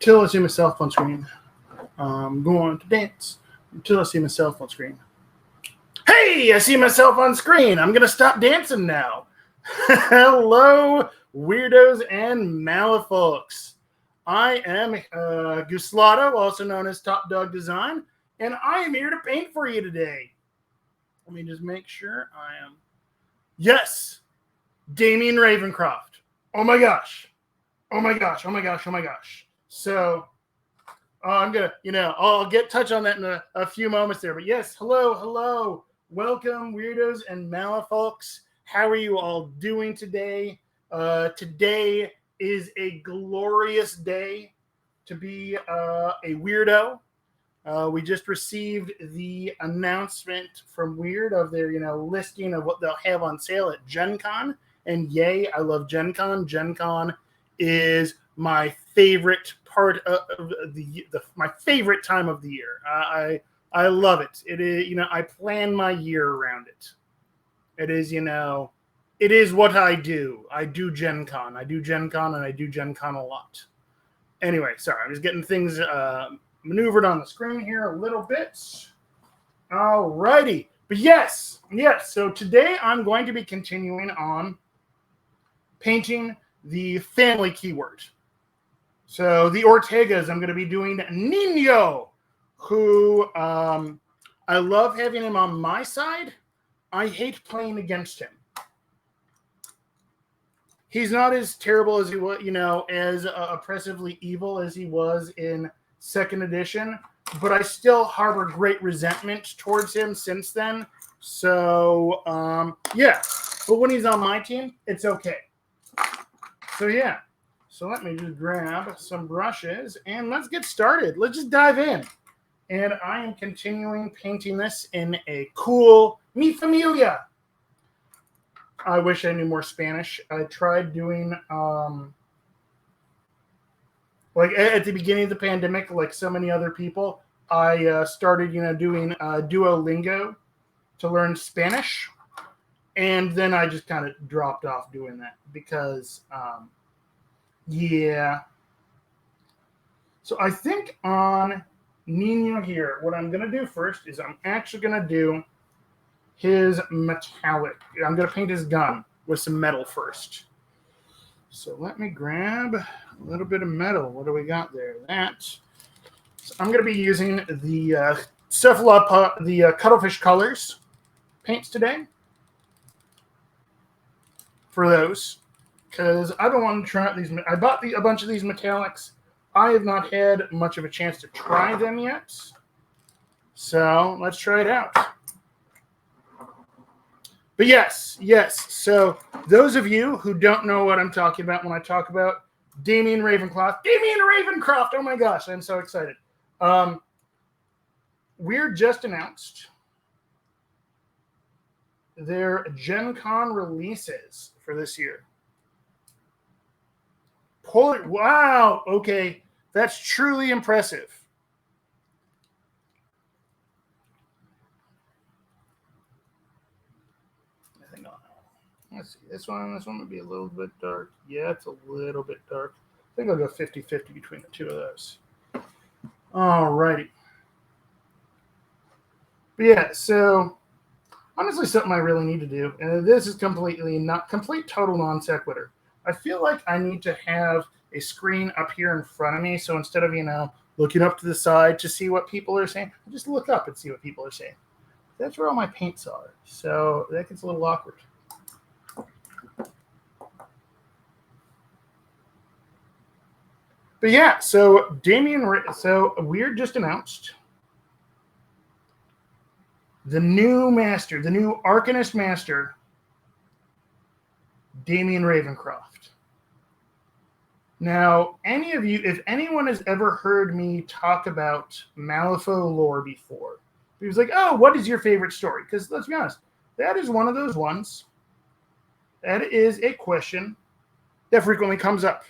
Till I see myself on screen. I'm going to dance until I see myself on screen. Hey, I see myself on screen. I'm going to stop dancing now. Hello, weirdos and malafolks. I am Guslado, also known as Top Dog Design, and I am here to paint for you today. Let me just make sure I am. Yes, Damien Ravencroft. Oh my gosh. Oh my gosh. Oh my gosh. Oh my gosh. So I'm going to, I'll touch on that in a few moments there. But yes, hello. Welcome, weirdos and malafolks. How are you all doing today? Today is a glorious day to be a weirdo. We just received the announcement from Weird of their, listing of what they'll have on sale at Gen Con. And yay, I love Gen Con. Gen Con is my favorite part of my favorite time of the year. I love it. It is, I plan my year around it. It is, it is what I do. I do Gen Con. I do Gen Con, and I do Gen Con a lot. Anyway, sorry, I was getting things maneuvered on the screen here a little bit. Alrighty. But yes. So today I'm going to be continuing on painting the family keyword. So the Ortegas, I'm going to be doing Nino, who I love having him on my side. I hate playing against him. He's not as terrible as he was, as oppressively evil as he was in second edition, but I still harbor great resentment towards him since then. So, yeah. But when he's on my team, it's okay. So, yeah. So let me just grab some brushes and let's get started. Let's just dive in. And I am continuing painting this in a cool Mi Familia. I wish I knew more Spanish. I tried doing, like at the beginning of the pandemic, like so many other people, I started, doing Duolingo to learn Spanish. And then I just kind of dropped off doing that because, yeah. So I think on Nino here, what I'm going to do first is I'm actually going to do his metallic. I'm going to paint his gun with some metal first. So let me grab a little bit of metal. What do we got there? So I'm going to be using the the Cuttlefish Colors paints today for those. Because I've been wanting to try out these. I bought a bunch of these metallics. I have not had much of a chance to try them yet. So let's try it out. But yes. So those of you who don't know what I'm talking about when I talk about Damien Ravencroft. Oh my gosh, I'm so excited. Weird just announced their Gen Con releases for this year. Wow, okay. That's truly impressive. Let's see. This one would be a little bit dark. Yeah, it's a little bit dark. I think I'll go 50-50 between the two of those. Alrighty. But yeah, so honestly something I really need to do, and this is complete total non sequitur. I feel like I need to have a screen up here in front of me, so instead of, looking up to the side to see what people are saying, I just look up and see what people are saying. That's where all my paints are, so that gets a little awkward. But yeah, so Weird just announced the new master, the new Arcanist master, Damien Ravencroft. Now, if anyone has ever heard me talk about Malifaux lore before, he was like, oh, what is your favorite story? Because let's be honest, that is one of those ones. That is a question that frequently comes up.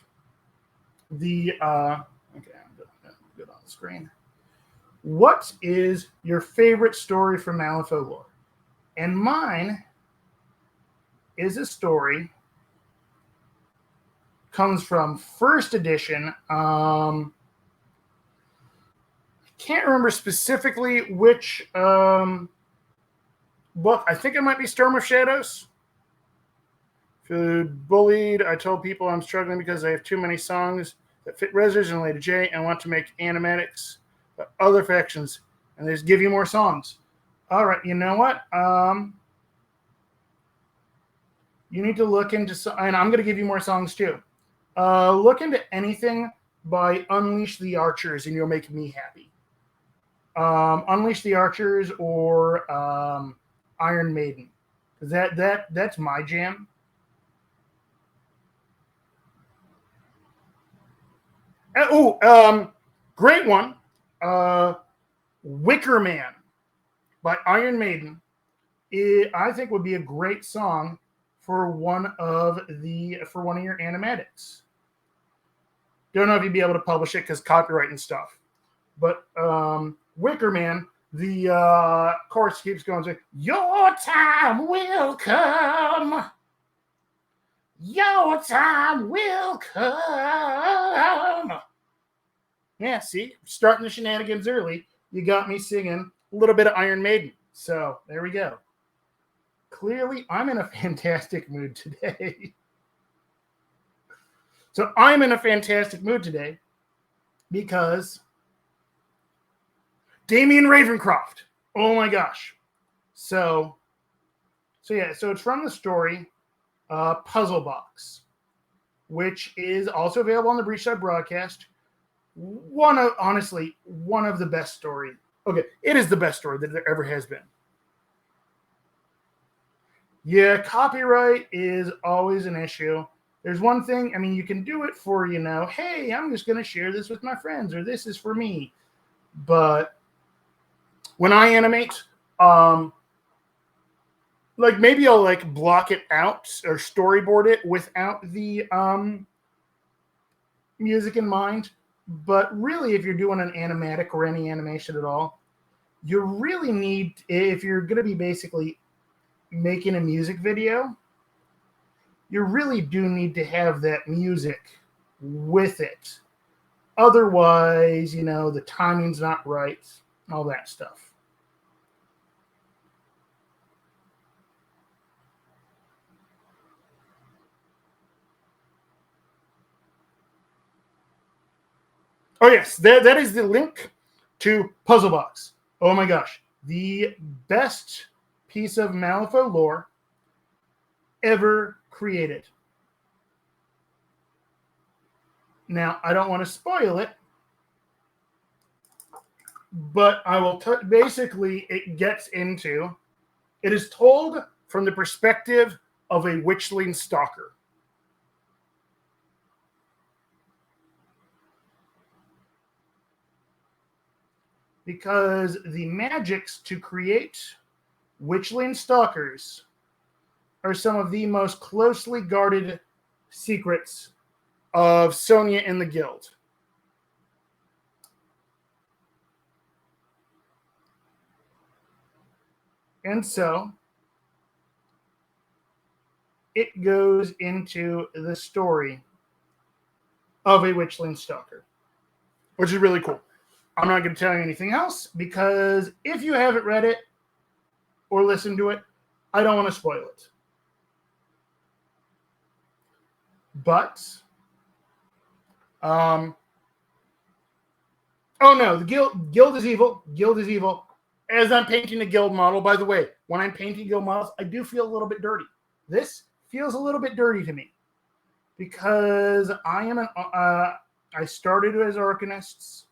Okay, I'm good on the screen. What is your favorite story from Malifaux lore? And mine is a story comes from first edition can't remember specifically which book. I think it might be Storm of Shadows. Feeling bullied. I told people I'm struggling because I have too many songs that fit Rezzers and Lady J and want to make animatics, but other factions, and they just give you more songs. All right, you know what? You need to look into, and I'm going to give you more songs too. Look into anything by Unleash the Archers, and you'll make me happy. Unleash the Archers or Iron Maiden, that's my jam. Great one. Wicker Man by Iron Maiden. I think would be a great song for one of your animatics. Don't know if you'd be able to publish it because copyright and stuff. But Wicker Man, the chorus keeps going to "Your time will come. Your time will come." Yeah, see, starting the shenanigans early, you got me singing a little bit of Iron Maiden. So there we go. Clearly, I'm in a fantastic mood today. So I'm in a fantastic mood today because Damien Ravencroft. Oh my gosh. So it's from the story Puzzle Box, which is also available on the Breachside broadcast. One of the best story. Okay, it is the best story that there ever has been. Yeah, copyright is always an issue. There's one thing, I mean, you can do it for, hey, I'm just going to share this with my friends, or this is for me. But when I animate, maybe I'll block it out or storyboard it without the music in mind. But really, if you're doing an animatic or any animation at all, you really need, if you're going to be basically making a music video, you really do need to have that music with it. Otherwise, the timing's not right, all that stuff. Oh, yes, that is the link to Puzzle Box. Oh my gosh, the best piece of Malifaux lore ever created. Now, I don't want to spoil it, but I will basically, it is told from the perspective of a witchling stalker. Because the magics to create witchling stalkers are some of the most closely guarded secrets of Sonia and the Guild. And so it goes into the story of a witchling stalker, which is really cool. I'm not going to tell you anything else because if you haven't read it or listened to it, I don't want to spoil it. But, oh no, the guild is evil. Guild is evil. As I'm painting a guild model, by the way, when I'm painting guild models, I do feel a little bit dirty. This feels a little bit dirty to me because I started as Arcanists.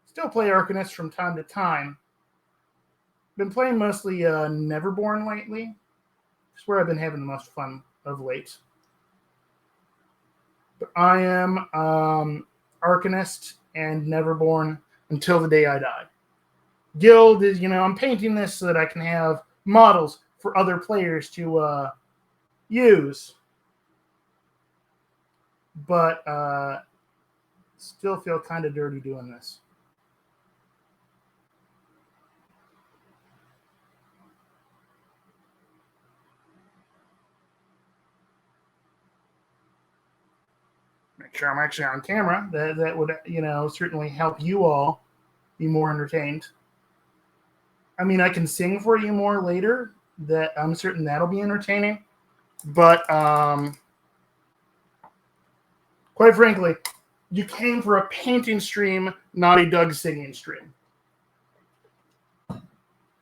Still play Arcanists from time to time. Been playing mostly Neverborn lately. It's where I've been having the most fun of late. But I am Arcanist and Neverborn until the day I die. Guild is, I'm painting this so that I can have models for other players to use. But still feel kind of dirty doing this. make sure I'm actually on camera. That would, certainly help you all be more entertained. I mean, I can sing for you more later. That I'm certain that'll be entertaining. But quite frankly, you came for a painting stream, not a Doug singing stream.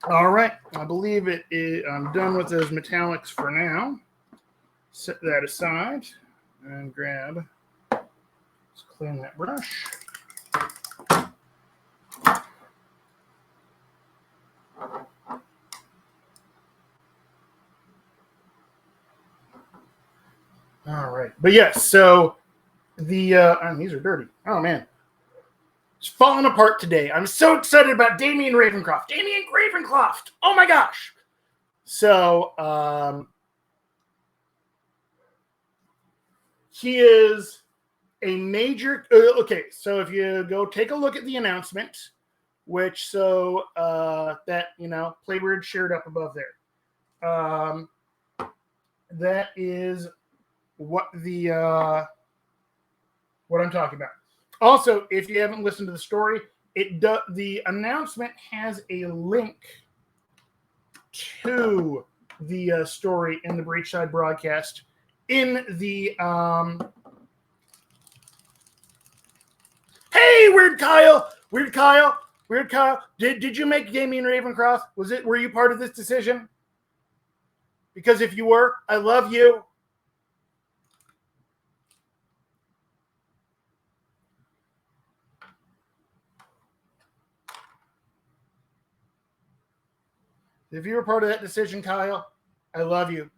All right, I believe it is. I'm done with those metallics for now. Set that aside and grab. Let's clean that brush. All right, but yes, so these are dirty. Oh man, it's falling apart today. I'm so excited about Damien Ravencroft. Damien Ravencroft. Oh my gosh. So he is a major. Okay, so if you go take a look at the announcement, which that Playbird shared up above there. That is what what I'm talking about. Also, if you haven't listened to the story, the announcement has a link to the story in the Breachside broadcast in the Hey, Weird Kyle! Did you make Damien Ravencroft? Were you part of this decision? Because if you were, I love you. If you were part of that decision, Kyle, I love you.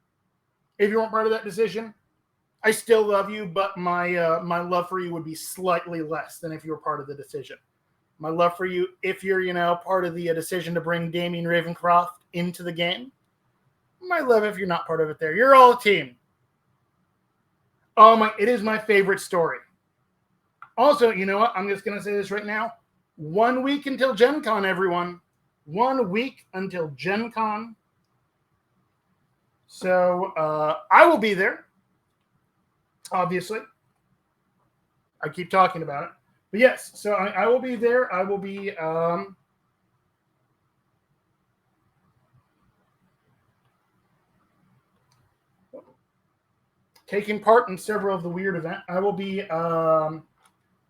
If you weren't part of that decision, I still love you, but my my love for you would be slightly less than if you were part of the decision. My love for you, if you're part of the decision to bring Damien Ravencroft into the game, my love if you're not part of it there. You're all a team. Oh my, it is my favorite story. Also, you know what? I'm just going to say this right now. 1 week until Gen Con, everyone. 1 week until Gen Con. So I will be there. Obviously. I keep talking about it. But yes, so I will be there. I will be taking part in several of the weird events. I will be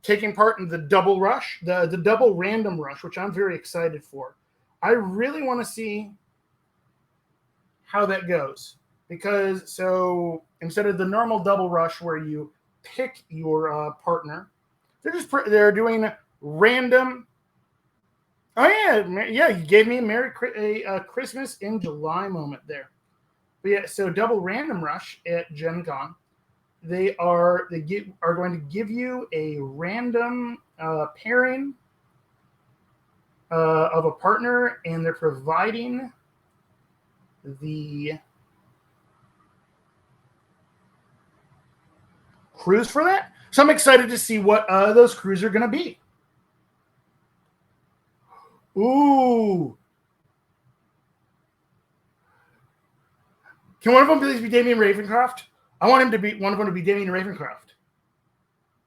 taking part in the double rush, the double random rush, which I'm very excited for. I really want to see how that goes. Because so instead of the normal double rush where you pick your partner, they're doing random. Oh yeah, you gave me a Christmas in July moment there. But yeah, so double random rush at Gen Con. They are going to give you a random pairing of a partner, and they're providing the crews for that. So I'm excited to see what those crews are going to be. Ooh. Can one of them please be Damien Ravencroft? I want one of them to be Damien Ravencroft.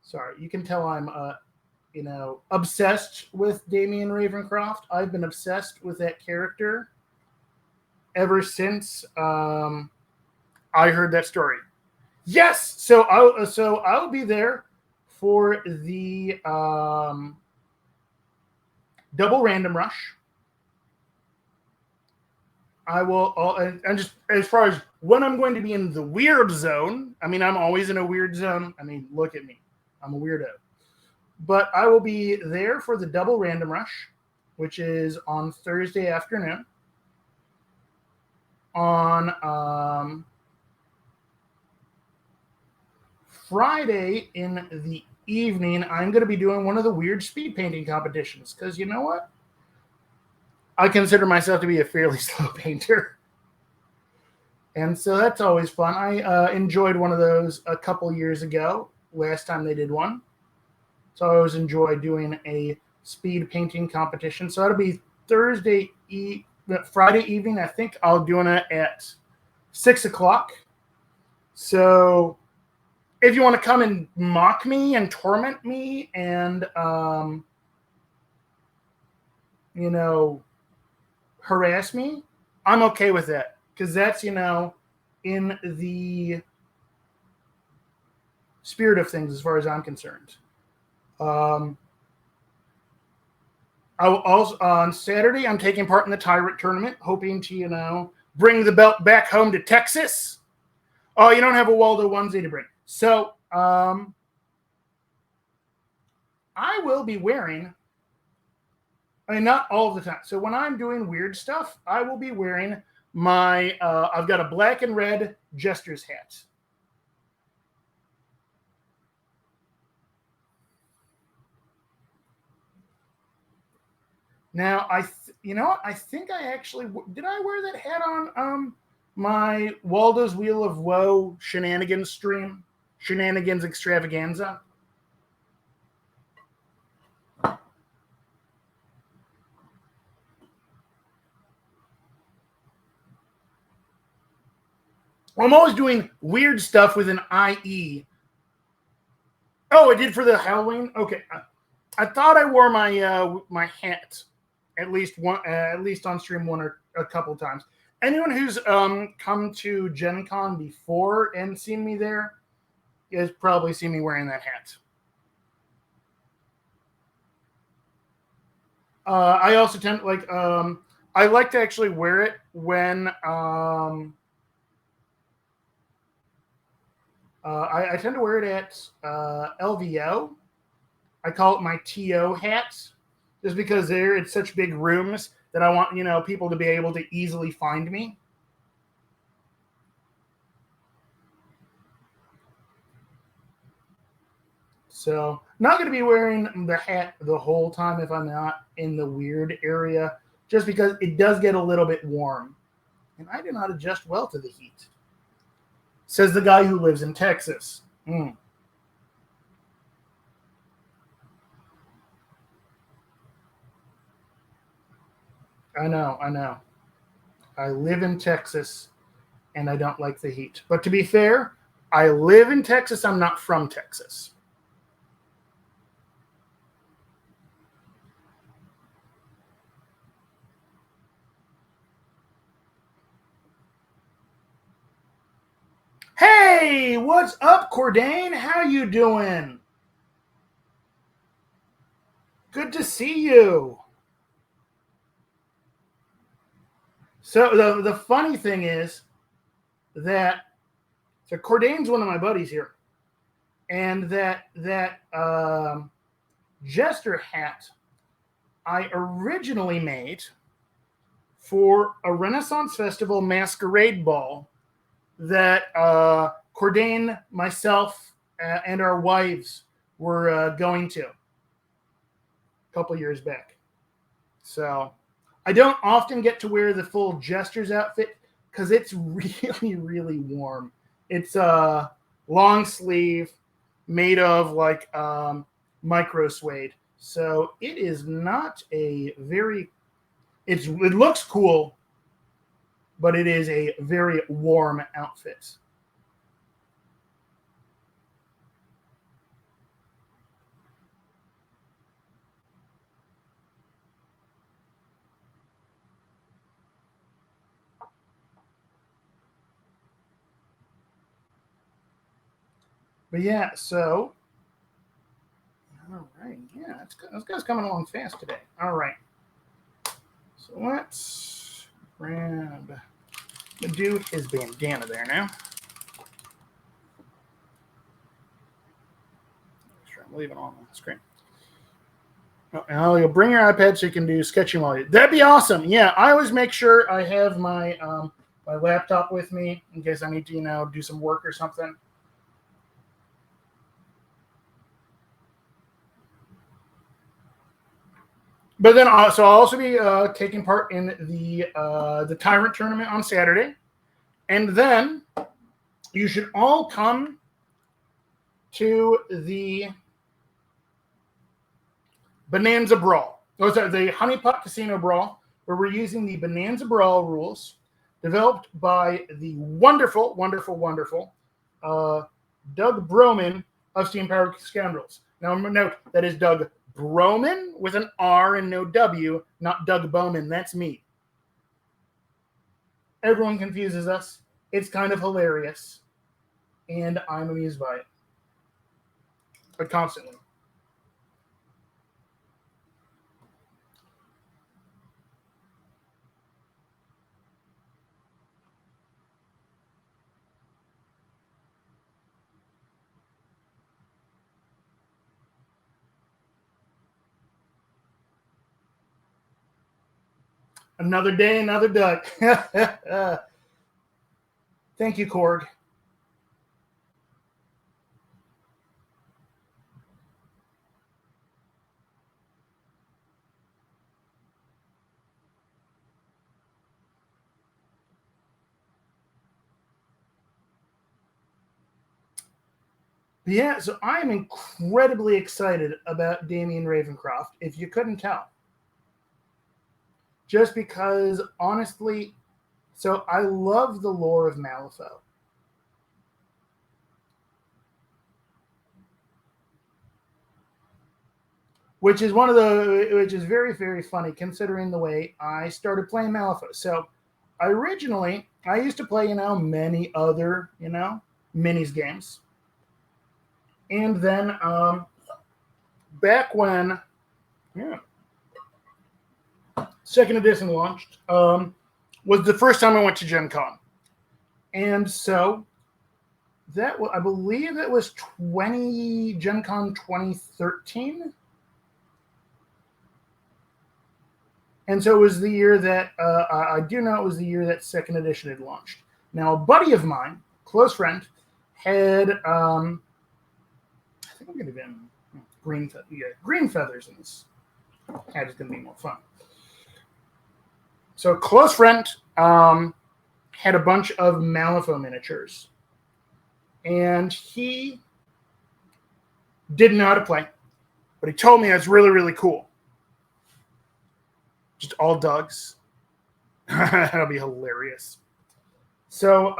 Sorry, you can tell I'm obsessed with Damien Ravencroft. I've been obsessed with that character ever since I heard that story. Yes, so I'll be there for the double random rush. I will, and just as far as when I'm going to be in the weird zone, I mean, I'm always in a weird zone. I mean, look at me. I'm a weirdo. But I will be there for the double random rush, which is on Thursday afternoon. On Friday in the evening, I'm going to be doing one of the weird speed painting competitions. Because you know what? I consider myself to be a fairly slow painter. And so that's always fun. I enjoyed one of those a couple years ago, last time they did one. So I always enjoy doing a speed painting competition. So that'll be Friday evening. I think I'll doing it at 6 o'clock. So if you want to come and mock me and torment me and, harass me, I'm okay with that. Because that's, in the spirit of things as far as I'm concerned. I will also, on Saturday, I'm taking part in the Tyrant Tournament, hoping to, bring the belt back home to Texas. Oh, you don't have a Waldo onesie to bring. So, I will be wearing, not all of the time. So when I'm doing weird stuff, I will be wearing my, I've got a black and red Jester's hat. Now, I think I actually, did I wear that hat on my Waldo's Wheel of Woe shenanigans stream? Shenanigans extravaganza? I'm always doing weird stuff with an IE. Oh, I did for the Halloween? Okay. I thought I wore my my hat at least on stream one or a couple times. Anyone who's come to Gen Con before and seen me there has probably seen me wearing that hat. I also tend I like to actually wear it when I tend to wear it at LVO. I call it my TO hat, just because it's such big rooms that I want people to be able to easily find me. So, not going to be wearing the hat the whole time if I'm not in the weird area, just because it does get a little bit warm. And I do not adjust well to the heat. Says the guy who lives in Texas. I know. I live in Texas, and I don't like the heat. But to be fair, I live in Texas. I'm not from Texas. Hey, what's up, Cordain? How you doing? Good to see you. So the funny thing is that Cordain's one of my buddies here, and that Jester hat I originally made for a Renaissance Festival masquerade ball that Cordain, myself, and our wives were going to a couple years back. So I don't often get to wear the full Jester's outfit because it's really, really warm. It's a long sleeve made of micro suede. So it is not a very, it looks cool, but it is a very warm outfit. But yeah, so, all right, yeah, this guy's coming along fast today. All right, so let's grab the dude his bandana there now. Sure, I'm leaving on the screen. Oh, you'll bring your iPad so you can do sketching while you. That'd be awesome. Yeah, I always make sure I have my my laptop with me in case I need to do some work or something. But then so I'll also be taking part in the Tyrant Tournament on Saturday, and then you should all come to the Bonanza Brawl. Oh, sorry, the Honeypot Casino Brawl, where we're using the Bonanza Brawl rules developed by the wonderful, wonderful, wonderful Doug Broman of Steam Powered Scoundrels. Now, note that is Doug Broman with an R and no W, not Doug Bowman. That's me. Everyone confuses us. It's kind of hilarious, and I'm amused by it. But constantly. Another day, another duck. Thank you, Korg. Yeah, so I am incredibly excited about Damien Ravencroft, if you couldn't tell. Just because, honestly, so I love the lore of Malifaux. Which is which is very, very funny considering the way I started playing Malifaux. So originally, I used to play, many other, minis games. And then back when, second edition launched, was the first time I went to Gen Con. And so I believe it was Gen Con 2013. And so it was the year that, I do know it was the year that second edition had launched. Now, a buddy of mine, close friend, had, I think I'm going to be green feathers in this. That is going to be more fun. So, close friend had a bunch of Malifaux miniatures. And he didn't know how to play, but he told me it's really, really cool. Just all dogs. That'll be hilarious. So,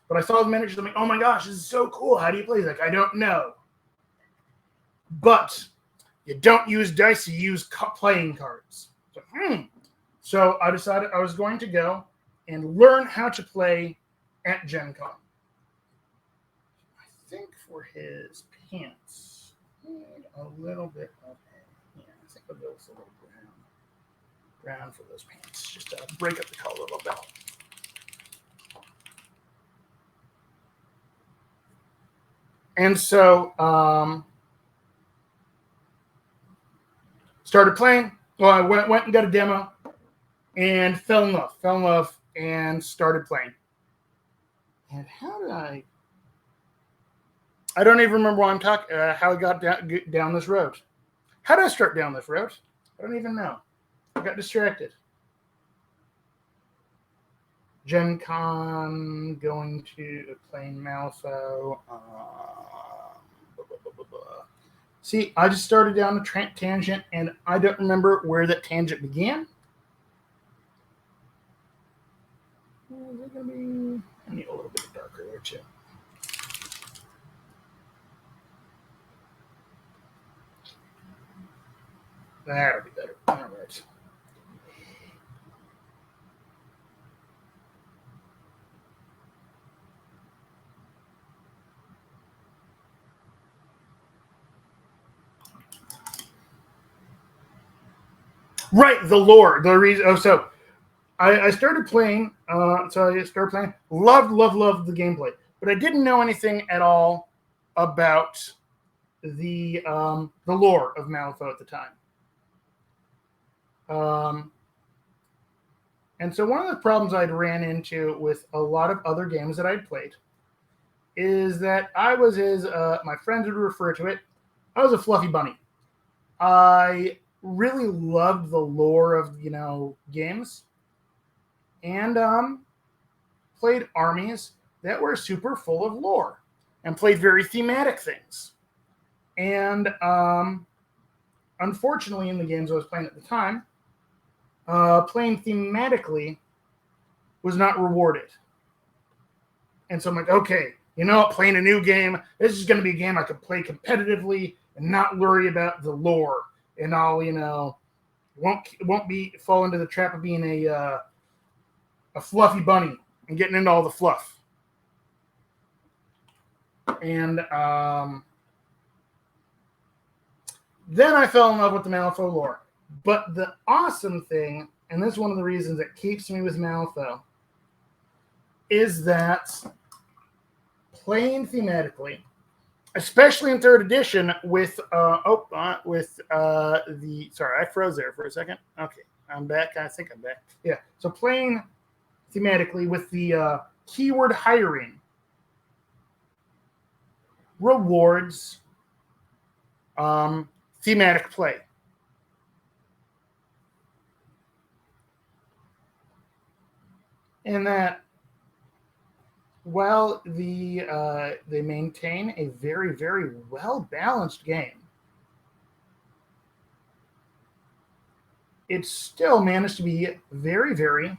but I saw the miniatures. I'm like, oh my gosh, this is so cool. How do you play? He's like, I don't know. But you don't use dice, you use playing cards. So I decided I was going to go and learn how to play at Gen Con. I think for his pants, a little bit of I think I'll go with a little brown for those pants, just to break up the color a little bit. And so started playing. Well, I went and got a demo and fell in love and started playing. And how did I don't even remember why I'm talking, how I got down this road. How did I start down this road? I don't even know. I got distracted. Gen Con, going to playing Malifaux. See, I just started down a tangent, and I don't remember where that tangent began. Is it going to be... I need a little bit darker there, too. That'll be better. All right. Right, the lore. The reason. So I started playing. Loved the gameplay, but I didn't know anything at all about the lore of Malifaux at the time. And so one of the problems I'd ran into with a lot of other games that I'd played is that I was, as my friends would refer to it, I was a fluffy bunny. I really loved the lore of, games, and played armies that were super full of lore and played very thematic things. And unfortunately, in the games I was playing at the time, playing thematically was not rewarded. And so I'm like, okay, you know what, playing a new game, this is going to be a game I can play competitively and not worry about the lore. And I'll, won't fall into the trap of being a fluffy bunny and getting into all the fluff. And then I fell in love with the Malifaux lore. But the awesome thing, and this is one of the reasons that keeps me with Malifaux, is that playing thematically, especially in 3rd edition with sorry, I froze there for a second. Okay, I'm back. I think I'm back. Yeah, so playing thematically with the keyword hiring rewards thematic play. In that, while they maintain a very, very well-balanced game, it still managed to be very, very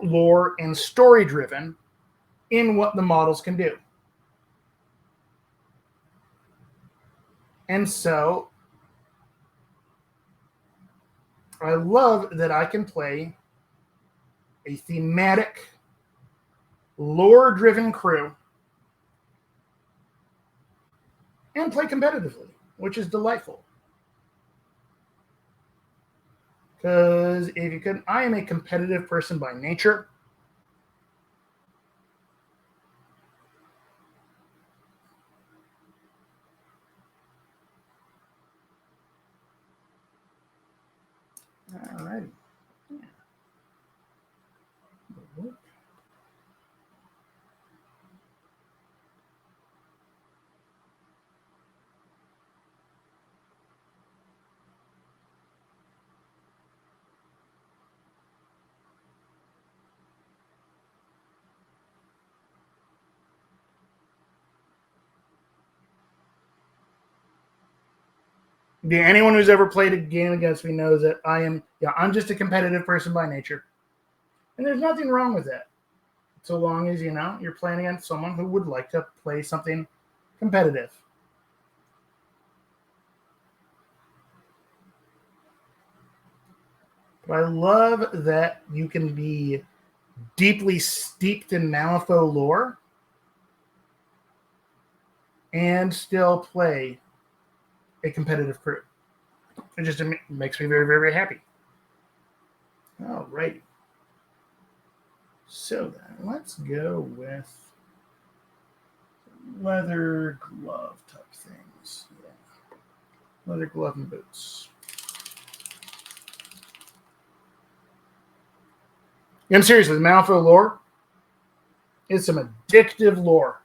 lore and story-driven in what the models can do. And so I love that I can play a thematic, lore-driven crew and play competitively, which is delightful. Because if you couldn't, I am a competitive person by nature. All righty. Yeah, anyone who's ever played a game against me knows that I'm just a competitive person by nature. And there's nothing wrong with that. So long as, you're playing against someone who would like to play something competitive. But I love that you can be deeply steeped in Malifaux lore and still play a competitive crew. It just makes me very, very, very happy. All right. So then, let's go with leather glove type things. Yeah. Leather glove and boots. And seriously, the Malifaux lore is some addictive lore.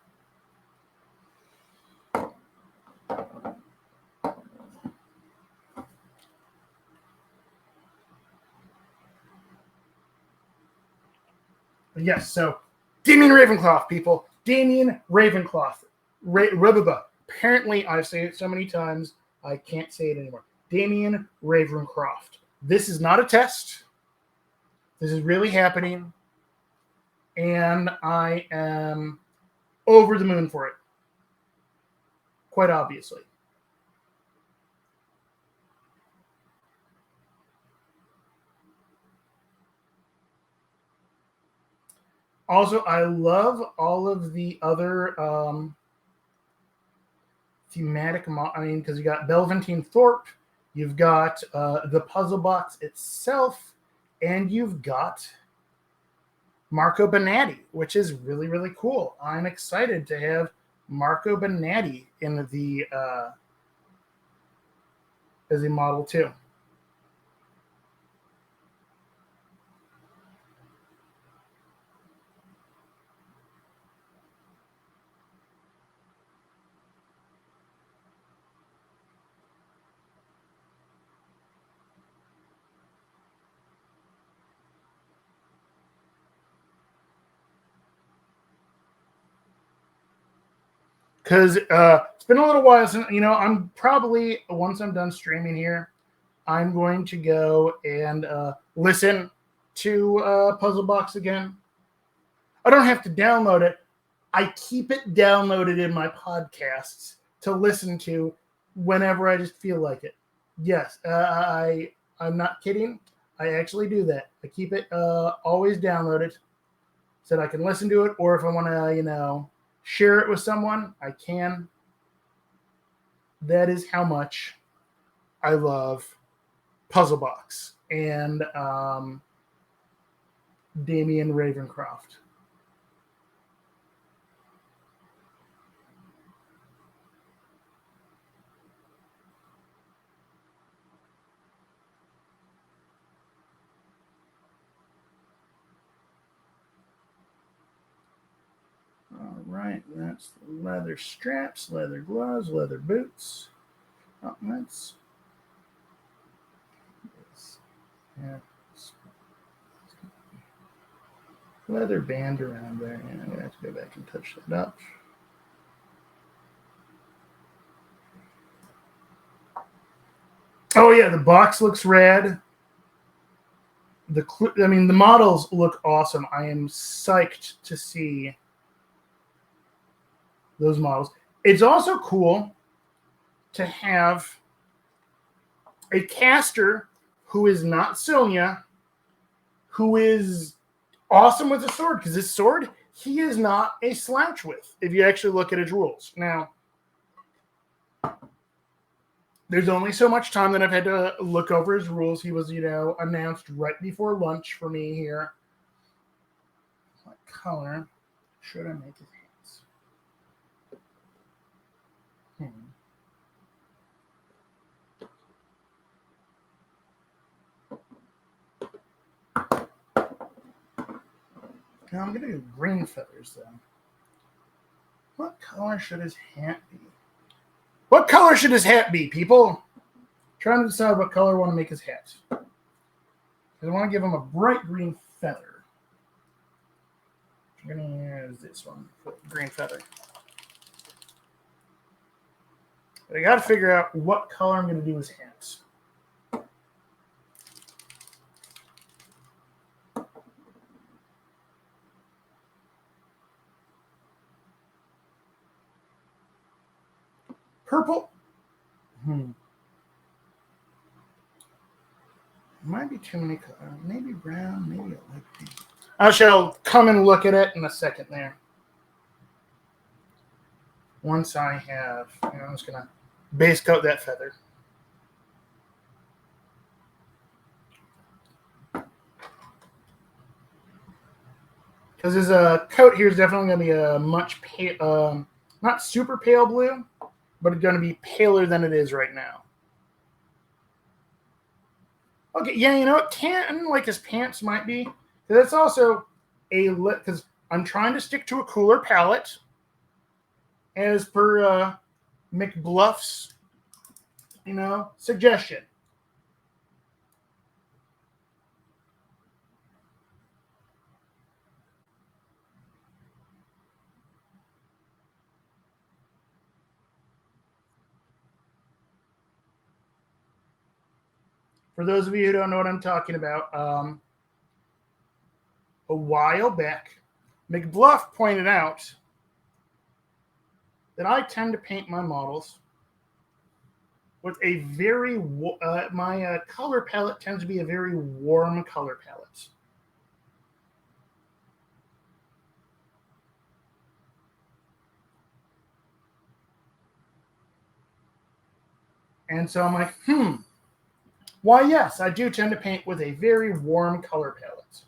Yes, so Damien Ravencroft, people. Damien Ravencroft. Apparently, I've said it so many times, I can't say it anymore. Damien Ravencroft. This is not a test. This is really happening. And I am over the moon for it. Quite obviously. Also, I love all of the other thematic, because you got Belventine Thorpe, you've got the puzzle box itself, and you've got Marco Bonatti, which is really, really cool. I'm excited to have Marco Bonatti in the as a model too. Because it's been a little while since, I'm probably, once I'm done streaming here, I'm going to go and listen to Puzzle Box again. I don't have to download it. I keep it downloaded in my podcasts to listen to whenever I just feel like it. Yes, I'm not kidding. I actually do that. I keep it always downloaded so that I can listen to it, or if I want to, share it with someone, I can. That is how much I love Puzzle Box and Damien Ravencroft. All right, that's leather straps, leather gloves, leather boots. Oh, that's yeah, leather band around there. Yeah, I'm gonna have to go back and touch that up. Oh yeah, the box looks rad. The models look awesome. I am psyched to see those models. It's also cool to have a caster who is not Sonya, who is awesome with a sword, because this sword he is not a slouch with if you actually look at his rules. Now, there's only so much time that I've had to look over his rules. He was, announced right before lunch for me here. What color should I make his hands? Now I'm going to do green feathers, though. What color should his hat be? What color should his hat be, people? Trying to decide what color I want to make his hat. I want to give him a bright green feather. I'm going to use this one for green feather. But I got to figure out what color I'm going to do his hats. Purple. Might be too many colors. Maybe brown, maybe a light pink. I shall come and look at it in a second there. Once I have, I'm just going to base coat that feather. Because his coat here is definitely going to be a much pale, not super pale blue, but it's going to be paler than it is right now. Okay, yeah, you know what? Tan, like his pants might be. That's also because I'm trying to stick to a cooler palette, as per McBluff's, suggestion. For those of you who don't know what I'm talking about, a while back, McBluff pointed out that I tend to paint my models with a very, my color palette tends to be a very warm color palette. And so I'm like, why, yes, I do tend to paint with a very warm color palette.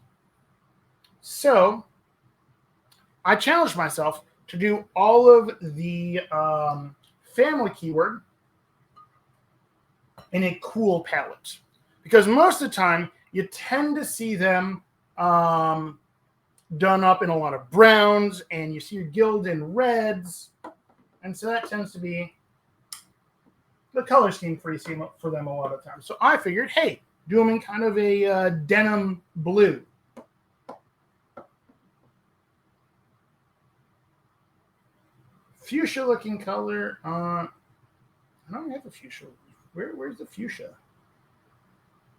So I challenged myself to do all of the family keyword in a cool palette. Because most of the time, you tend to see them done up in a lot of browns, and you see your guild in reds. And so that tends to be the color scheme for them a lot of times. So I figured, hey, do them in kind of a denim blue. Fuchsia looking color. I don't have a fuchsia. Where's the fuchsia?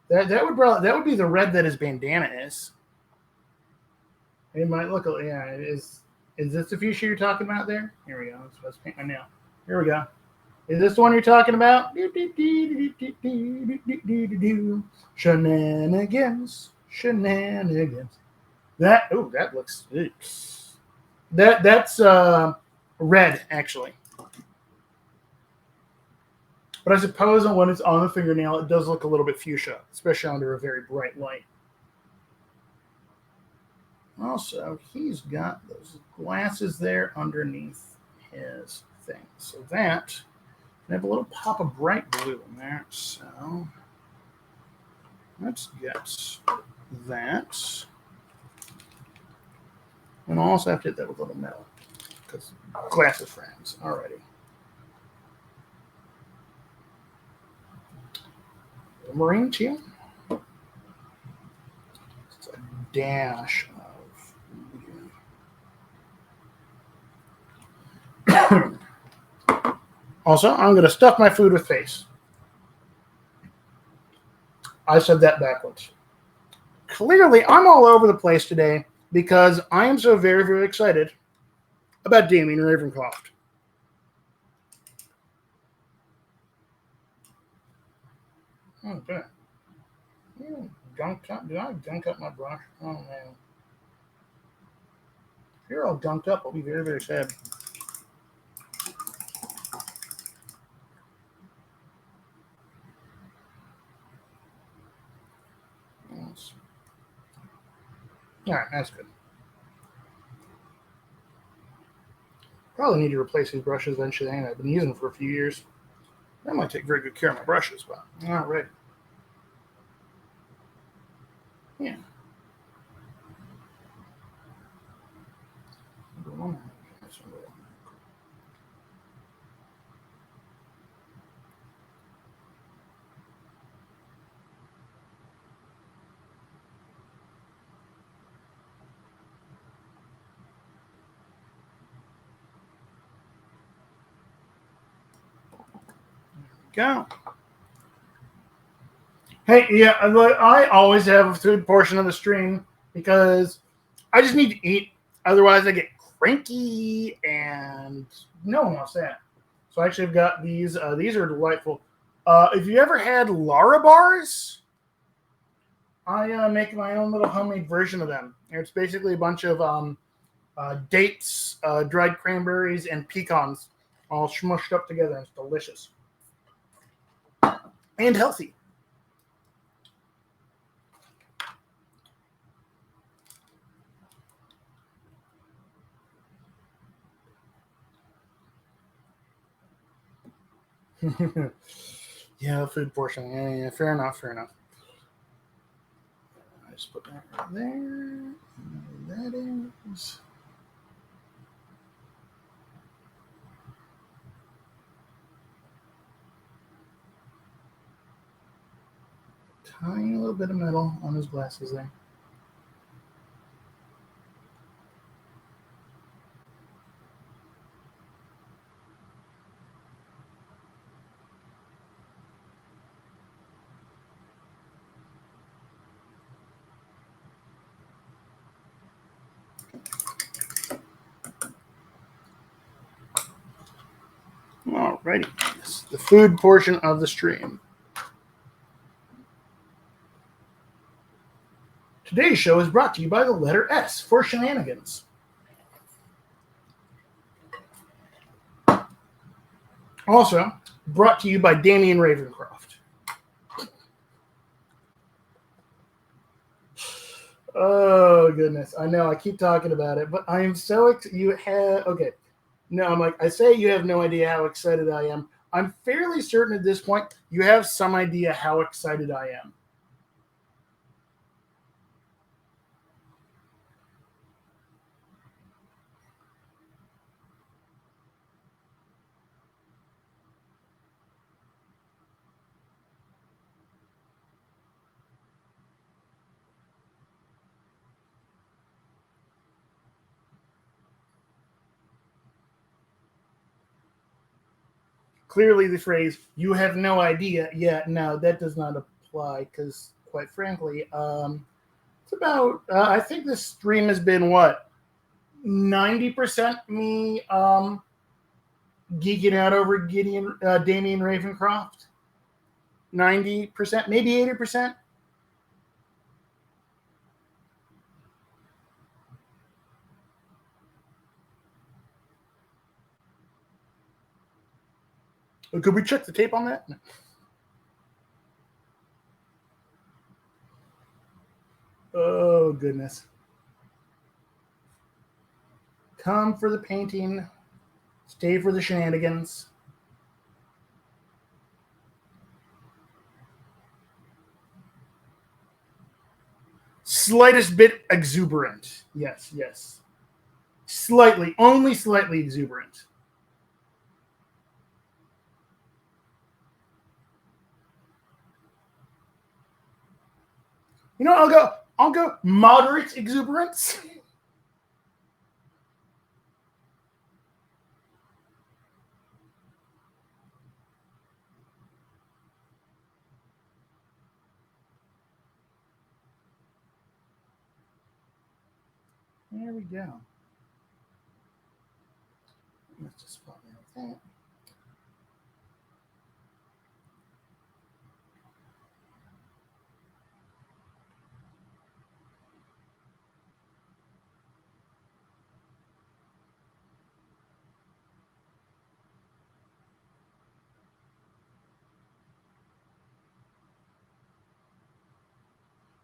That would be the red that his bandana is. It might look, yeah, it is. Is this the fuchsia you're talking about there? Here we go. Let's paint my nail. Here we go. Is this the one you're talking about? Shenanigans. Shenanigans. That looks that's red actually. But I suppose when it's on the fingernail, it does look a little bit fuchsia, especially under a very bright light. Also, he's got those glasses there underneath his thing. So that, I have a little pop of bright blue in there. So let's get that. And I'll also have to hit that with a little metal because glasses friends. Alrighty. Marine teal. It's a dash of. Also, I'm going to stuff my food with face. I said that backwards. Clearly, I'm all over the place today because I am so very, very excited about Damien Ravencroft. Okay. Did I gunk up my brush? Oh, man. If you're all gunked up, I'll be very, very sad. Yes. All right, that's good. Probably need to replace these brushes eventually. I've been using them for a few years. I might take very good care of my brushes, but all right. Yeah. Go. Hey, yeah, I always have a food portion of the stream because I just need to eat. Otherwise, I get cranky, and no one wants that. So I actually have got these. These are delightful. If you ever had Lara bars, I make my own little homemade version of them. It's basically a bunch of dates, dried cranberries, and pecans all smushed up together. It's delicious and healthy. Yeah, food portion. Yeah, fair enough. I just put that right there. That is. Tiny little bit of metal on his glasses there. Alrighty, this is the food portion of the stream. Today's show is brought to you by the letter S for shenanigans. Also, brought to you by Damien Ravencroft. Oh, goodness. I know, I keep talking about it, but I am so okay. No, I'm like, I say you have no idea how excited I am. I'm fairly certain at this point you have some idea how excited I am. Clearly, the phrase "you have no idea," no, that does not apply because, quite frankly, it's about. I think this stream has been what 90% me geeking out over Damian Ravencroft. 90%, maybe 80%. Could we check the tape on that? Oh, goodness. Come for the painting. Stay for the shenanigans. Slightest bit exuberant. Yes, yes. Slightly, only slightly exuberant. You know, I'll go moderate exuberance. There we go. Let's just spot that.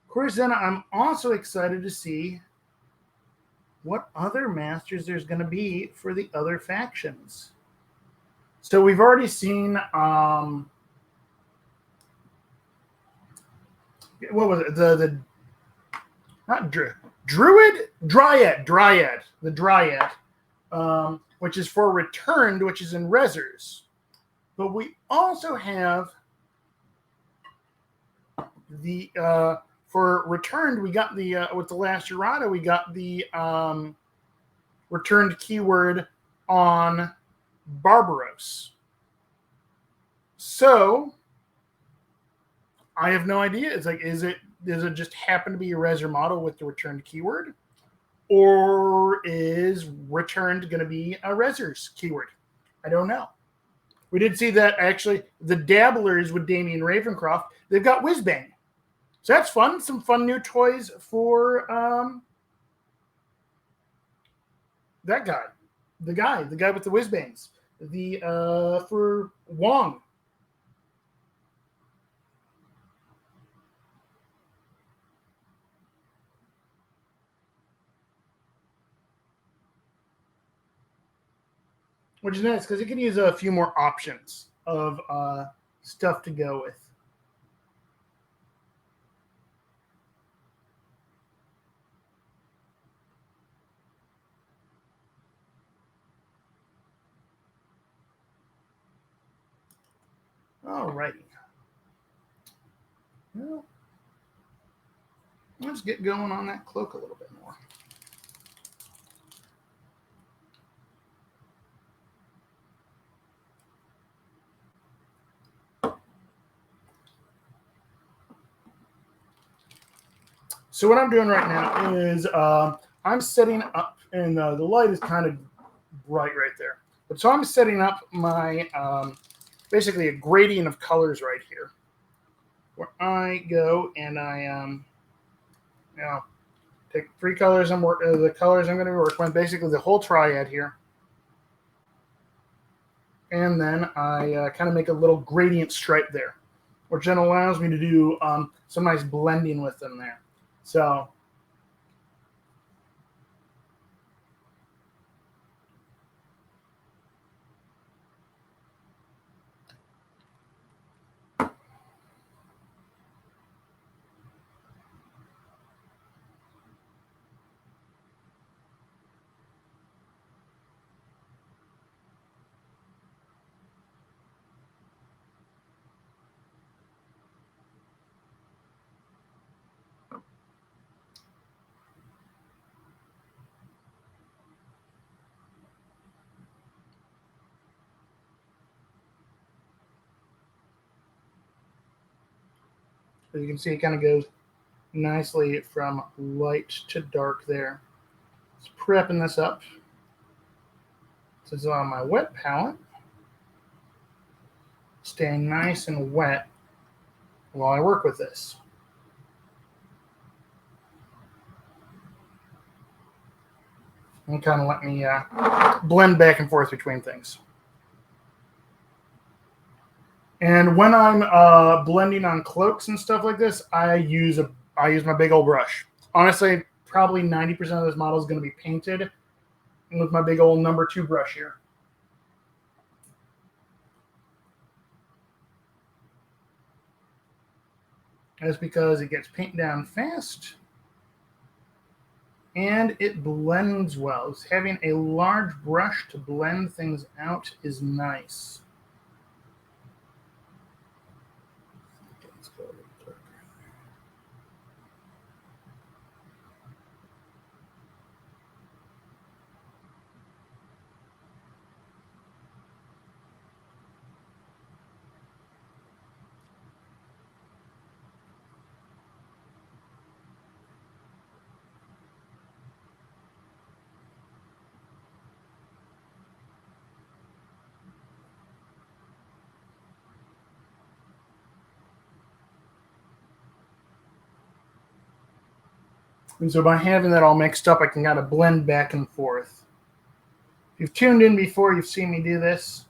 Of course, then I'm also excited to see what other masters there's going to be for the other factions. So we've already seen what was it? The not druid dryad the dryad, which is for returned, which is in Rezzers. But we also have the for returned. We got the with the last errata. We got the returned keyword on Barbaros. So I have no idea. It's like, does it just happen to be a Rezzer model with the returned keyword? Or is returned going to be a Rezzer's keyword? I don't know. We did see that actually the Dabblers with Damian Ravencroft, they've got Whizbang. So that's fun. Some fun new toys for that guy. The guy with the Whizbangs. The for Wong. Which is nice because it can use a few more options of stuff to go with. Alrighty. Well, let's get going on that cloak a little bit more. So what I'm doing right now is I'm setting up, and the light is kind of bright right there. But so I'm setting up my basically a gradient of colors right here, where I go and I take 3 colors. The colors I'm going to be working with, basically the whole triad here, and then I kind of make a little gradient stripe there, which then allows me to do some nice blending with them there. So as you can see, it kind of goes nicely from light to dark there. Just prepping this up. This is on my wet palette. Staying nice and wet while I work with this. And kind of let me blend back and forth between things. And when I'm blending on cloaks and stuff like this, I use my big old brush. Honestly, probably 90% of this model is going to be painted with my big old number 2 brush here. That's because it gets paint down fast and it blends well. So having a large brush to blend things out is nice. Let's go a little darker. And so by having that all mixed up, I can kind of blend back and forth. If you've tuned in before, you've seen me do this.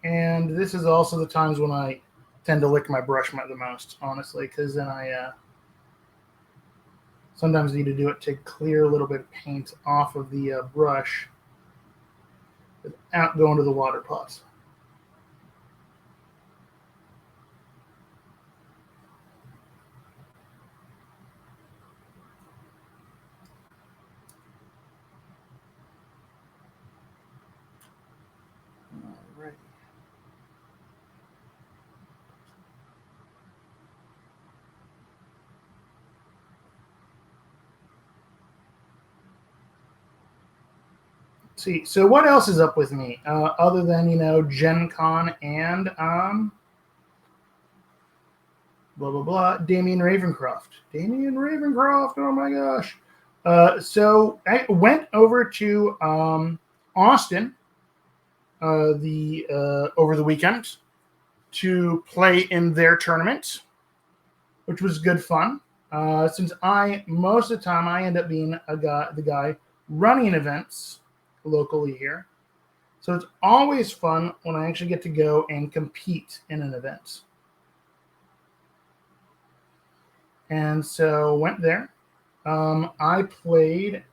And this is also the times when I tend to lick my brush the most, honestly, because then I sometimes need to do it to clear a little bit of paint off of the brush without going to the water pot. Alright. See, so what else is up with me other than, Gen Con and blah blah blah, Damien Ravencroft, oh my gosh. So I went over to Austin over the weekend to play in their tournament, which was good fun. Since most of the time I end up being the guy running events locally here. So it's always fun when I actually get to go and compete in an event. And so went there. I played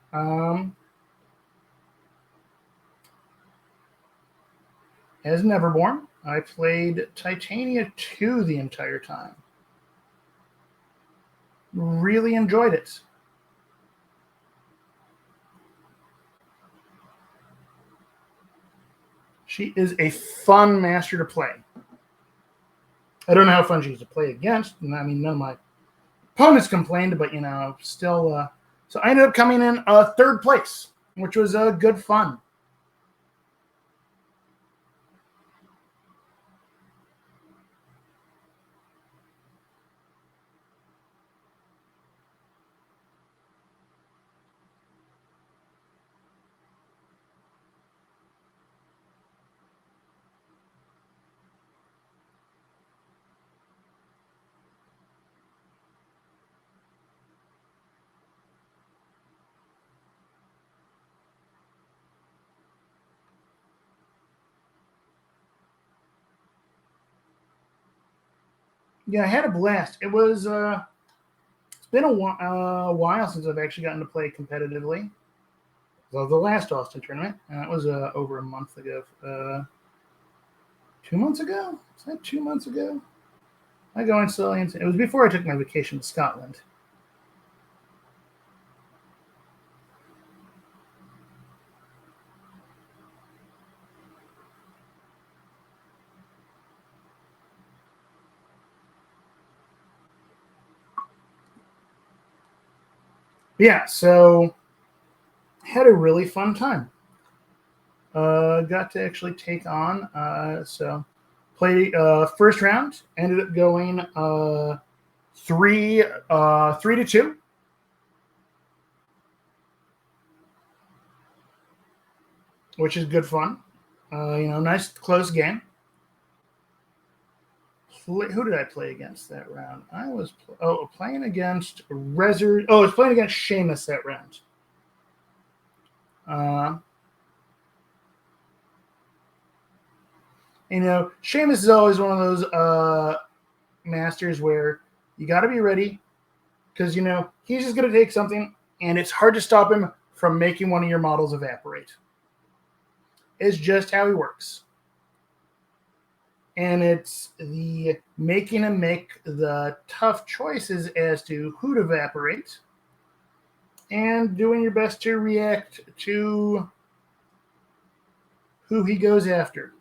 as Neverborn. I played Titania 2 the entire time. Really enjoyed it. She is a fun master to play. I don't know how fun she is to play against. I mean, none of my opponents complained, but, still. So I ended up coming in 3rd place, which was good fun. Yeah, I had a blast. It was it's been a while since I've actually gotten to play competitively. So the last Austin tournament, and that was over a month ago. 2 months ago? Was that 2 months ago? I go in slowly. It was before I took my vacation to Scotland. Yeah, so had a really fun time. Got to actually take on, so play first round, ended up going 3-2. Which is good fun. Nice close game. Who did I play against that round? I was playing against I was playing against Seamus that round. Seamus is always one of those masters where you got to be ready because he's just going to take something and it's hard to stop him from making one of your models evaporate. It's just how he works. And it's the making him make the tough choices as to who to evaporate and doing your best to react to who he goes after.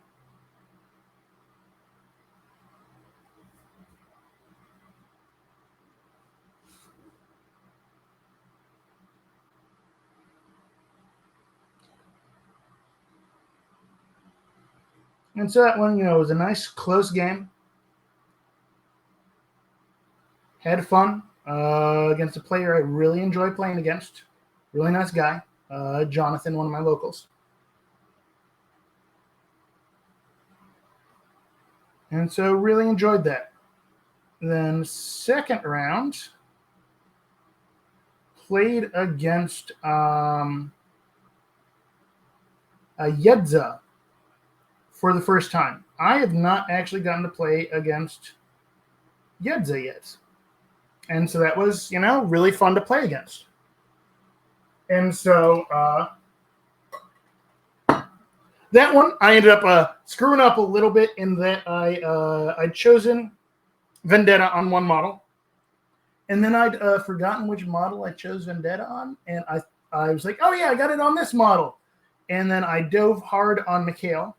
And so that one, was a nice close game. Had fun against a player I really enjoy playing against. Really nice guy. Jonathan, one of my locals. And so really enjoyed that. Then second round, played against Yedza for the first time. I have not actually gotten to play against Yedza yet. And so that was, really fun to play against. And so that one, I ended up screwing up a little bit in that I'd chosen Vendetta on one model. And then I'd forgotten which model I chose Vendetta on. And I was like, oh, yeah, I got it on this model. And then I dove hard on Mikhail.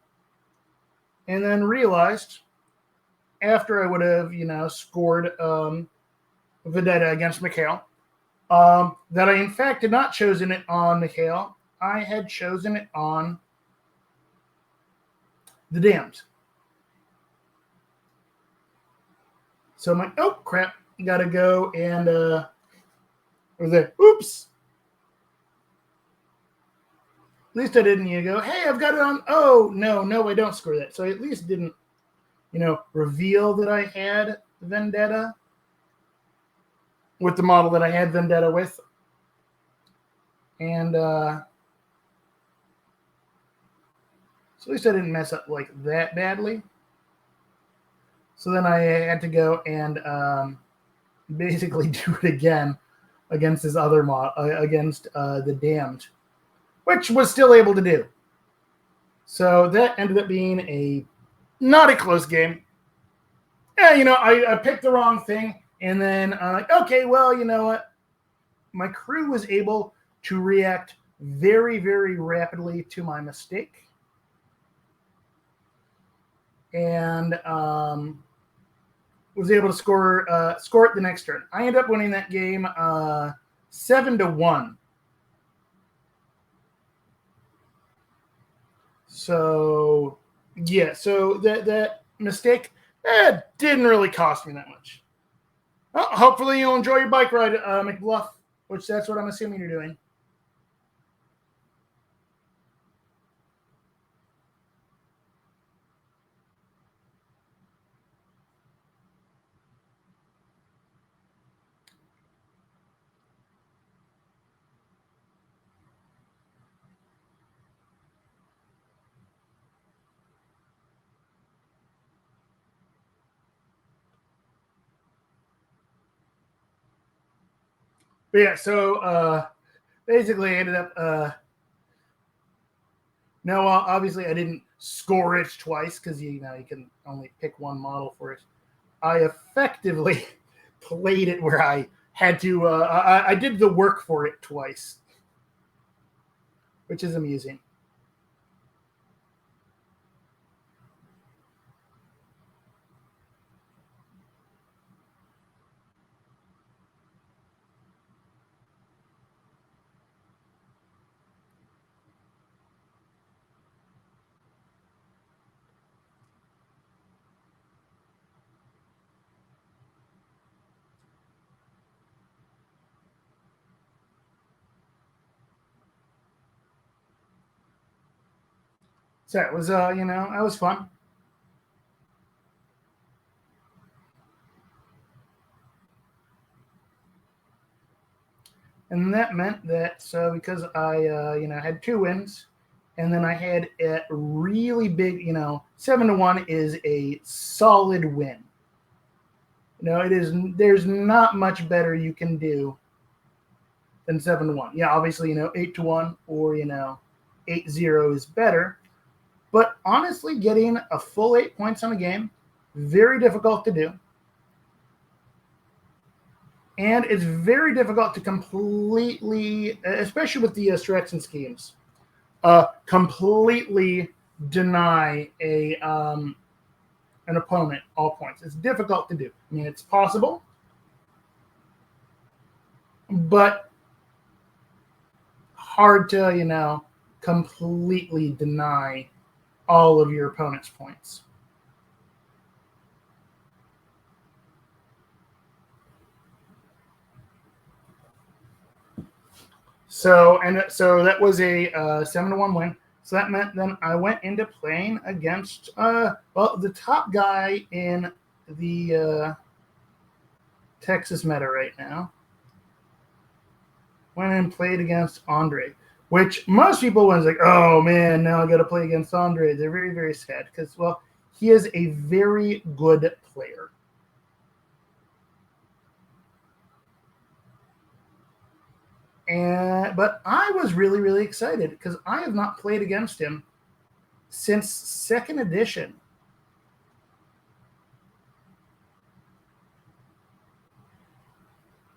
And then realized after I would have, scored Vendetta against Mikhail, that I, in fact, had not chosen it on Mikhail. I had chosen it on the Damned. So I'm like, oh, crap. Got to go and oops. At least I didn't go, hey, I've got it on. Oh, no, I don't score that. So I at least didn't, reveal that I had Vendetta with the model that I had Vendetta with. And so at least I didn't mess up like that badly. So then I had to go and basically do it again against his other model, against the Damned, which was still able to do. So that ended up being not a close game. Yeah, I picked the wrong thing. And then I'm like, okay, well, you know what? My crew was able to react very, very rapidly to my mistake. And was able to score it the next turn. I ended up winning that game 7-1. So yeah, so that mistake didn't really cost me that much. Well, hopefully you'll enjoy your bike ride, McBluff, which that's what I'm assuming you're doing. But yeah, so basically I ended up no, obviously I didn't score it twice because you can only pick one model for it. I effectively played it where I had to I did the work for it twice, which is amusing. So it was, you know, that was fun. And that meant that, so because I, you know, had 2 wins, and then I had a really big, you know, 7-1 is a solid win. You know, it is. There's not much better you can do than 7-1. Yeah, obviously, you know, 8-1 or, you know, 8-0 is better. But honestly, getting a full 8 points on a game, very difficult to do. And it's very difficult to completely, especially with the strats and schemes, completely deny a an opponent all points. It's difficult to do. I mean, it's possible, but hard to, you know, completely deny all of your opponent's points. So that was a 7-1 win. So that meant then I went into playing against well, the top guy in the Texas meta right now. Went and played against Andre, which most people was like, oh man, now I got to play against Andre. They're very, very sad because, well, he is a very good player. But I was really, really excited because I have not played against him since second edition.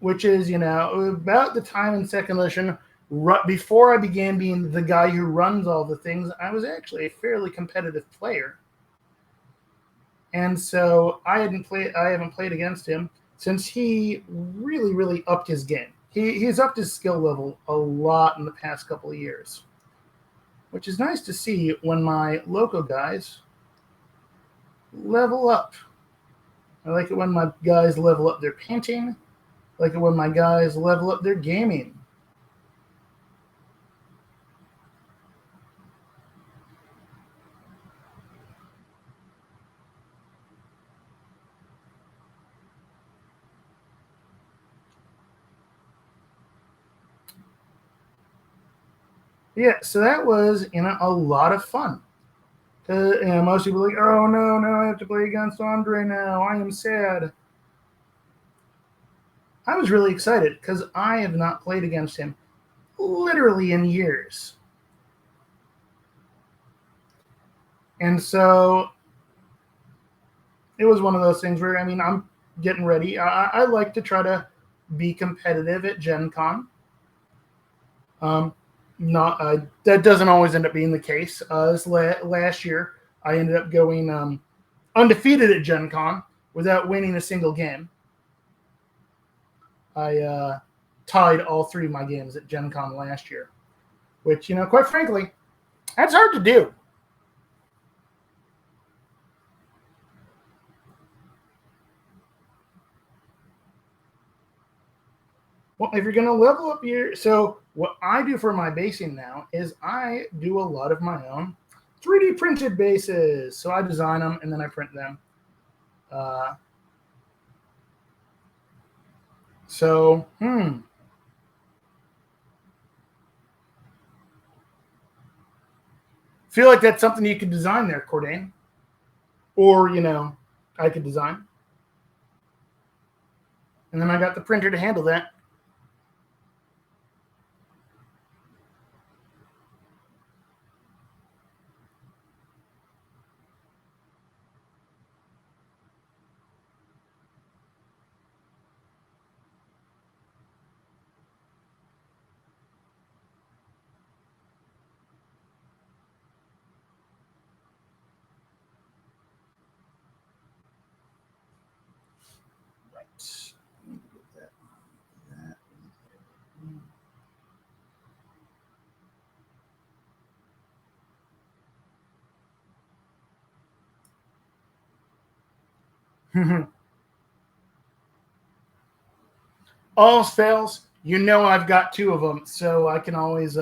Which is, you know, about the time in second edition, before I began being the guy who runs all the things, I was actually a fairly competitive player. And so I haven't played against him since he really, really upped his game. He's upped his skill level a lot in the past couple of years, which is nice to see when my local guys level up. I like it when my guys level up their painting. I like it when my guys level up their gaming. Yeah, so that was, you know, a lot of fun. You know, most people are like, oh no, now I have to play against Andre now. I am sad. I was really excited because I have not played against him literally in years. And so it was one of those things where, I mean, I'm getting ready. I like to try to be competitive at Gen Con. Not That doesn't always end up being the case. Last year, I ended up going undefeated at Gen Con without winning a single game. I tied all 3 of my games at Gen Con last year, which, you know, quite frankly, that's hard to do. Well, if you're going to level up your... So what I do for my basing now is I do a lot of my own 3D printed bases. So I design them and then I print them. Uh, so, feel like that's something you could design there, Cordain. Or, you know, I could design. And then I got the printer to handle that. All else fails, you know I've got 2 of them, so I can always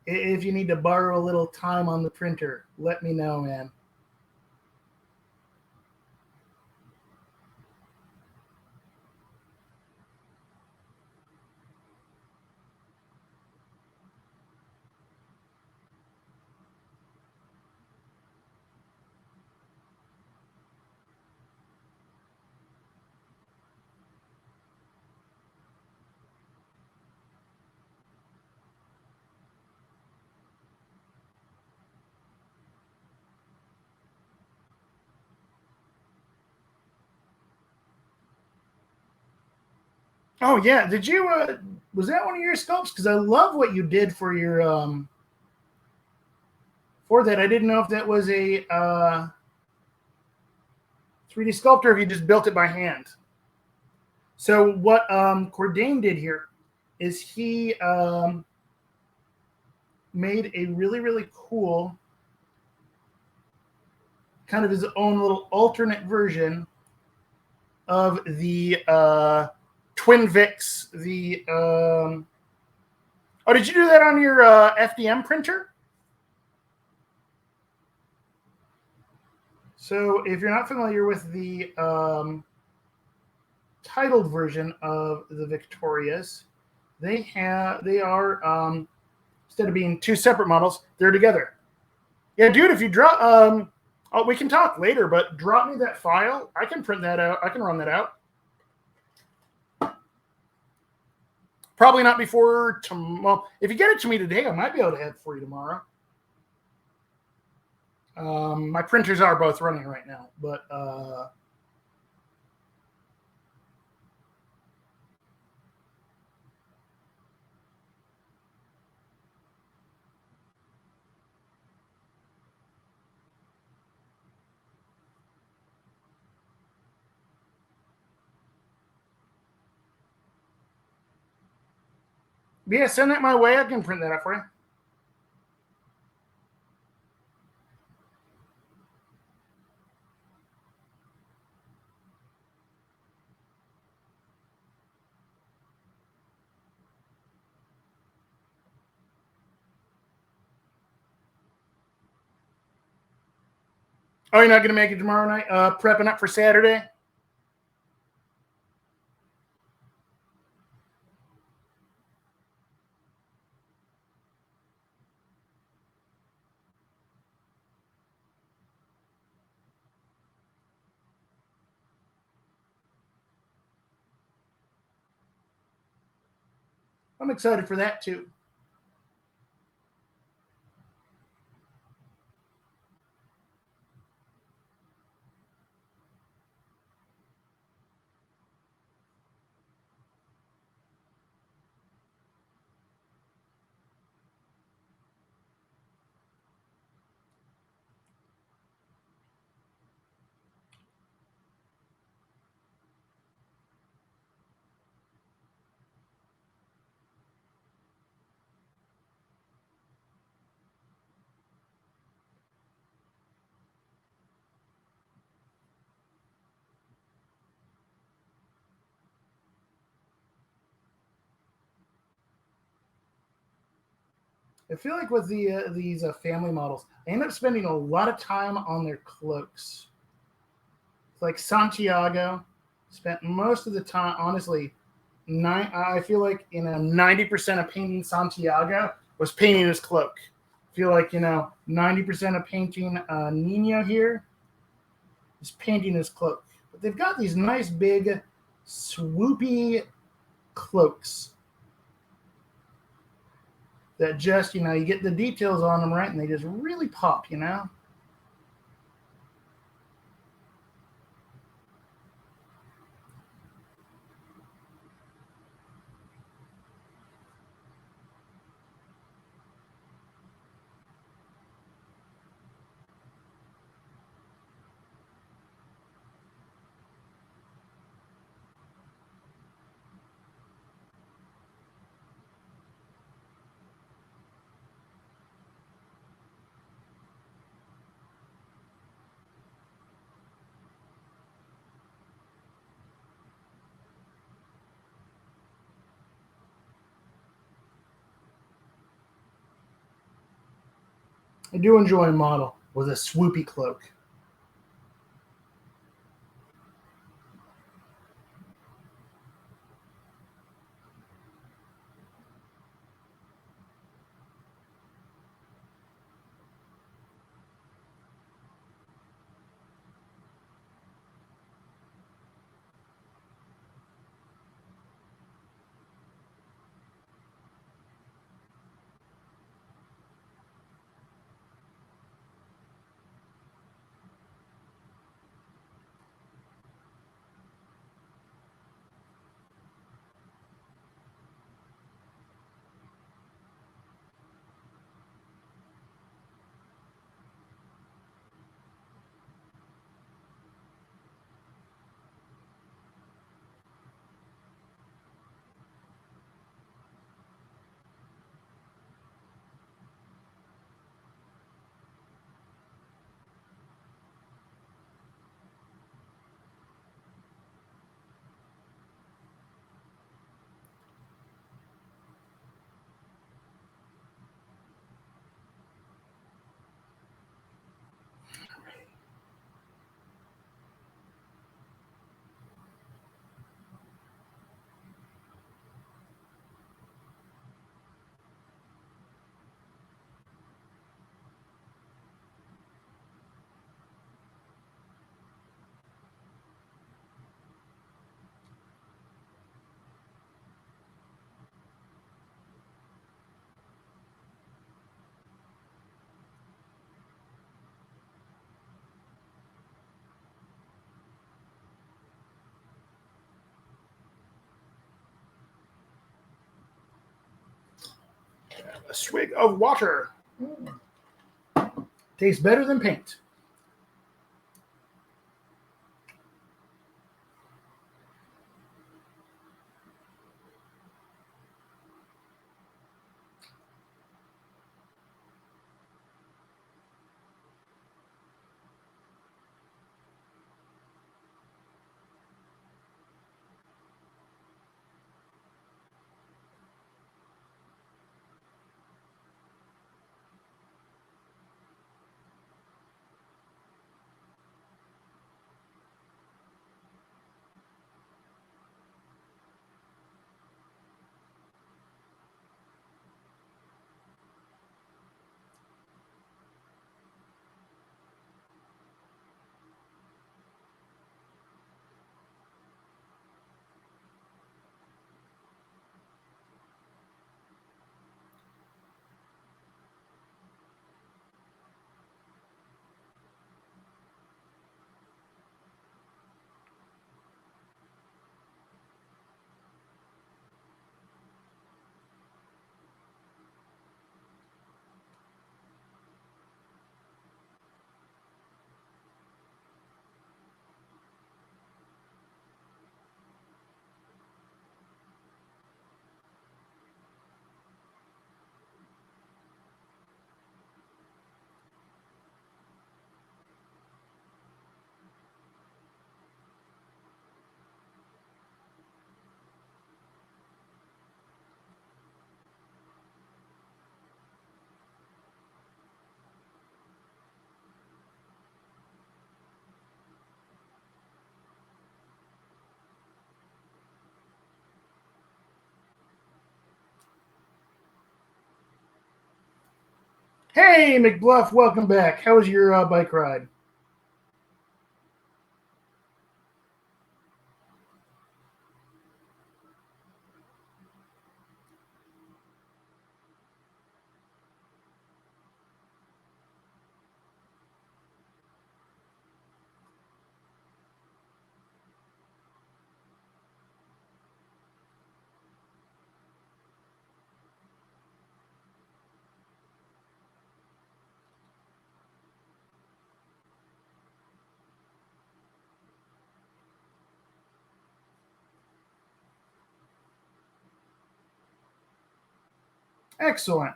If you need to borrow a little time on the printer, let me know, man. Oh yeah, did you? Was that one of your sculpts? Because I love what you did for your for that. I didn't know if that was a 3D sculptor, if you just built it by hand. So what Cordain did here is he made a really cool kind of his own little alternate version of the Twin Vix. The oh, did you do that on your FDM printer? So if you're not familiar with the titled version of the Victorias, they are instead of being two separate models, they're together. Yeah, dude, if you drop oh, we can talk later, but drop me that file. I can print that out. I can run that out. Probably not before tomorrow. Well, if you get it to me today, I might be able to have it for you tomorrow. My printers are both running right now, but yeah, send that my way. I can print that out for you. Oh, you're not going to make it tomorrow night? Prepping up for Saturday? I'm excited for that too. I feel like with these family models, I end up spending a lot of time on their cloaks. It's like Santiago spent most of the time, honestly, I feel like 90% of painting Santiago was painting his cloak. I feel like 90% of painting Nino here is painting his cloak. But they've got these nice big swoopy cloaks that just you get the details on them right, and they just really pop. I do enjoy a model with a swoopy cloak. A swig of water. Tastes better than paint. Hey, McBluff, welcome back. How was your bike ride? Excellent.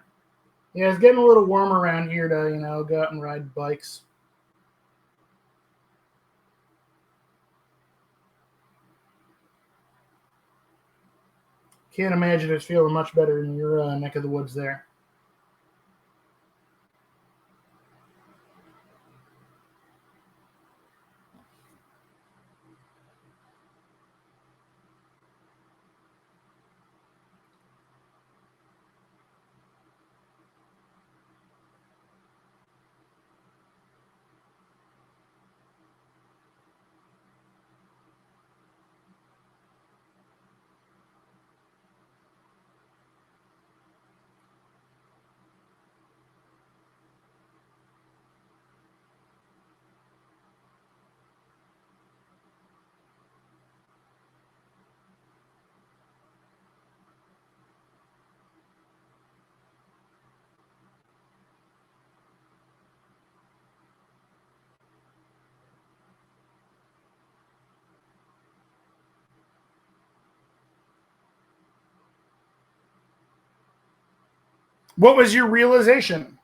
Yeah, it's getting a little warm around here to, go out and ride bikes. Can't imagine it's feeling much better in your neck of the woods there. What was your realization?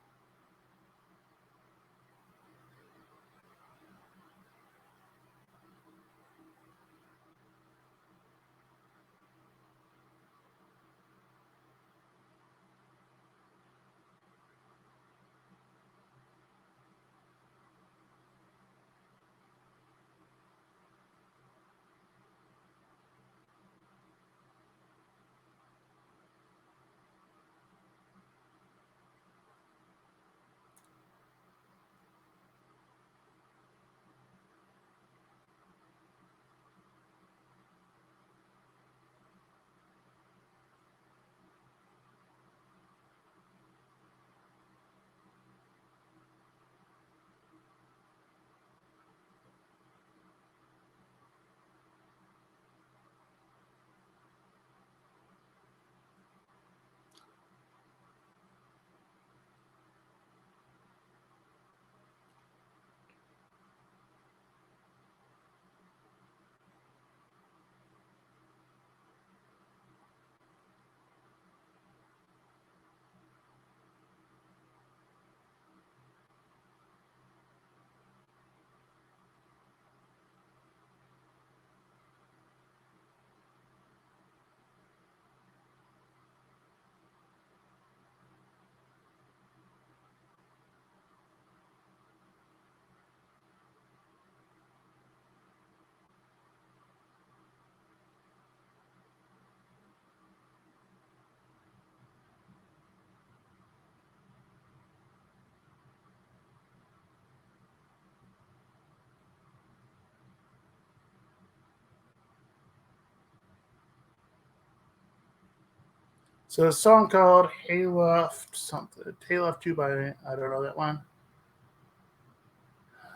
So a song called Hayloft something. Hayloft 2 by, I don't know that one.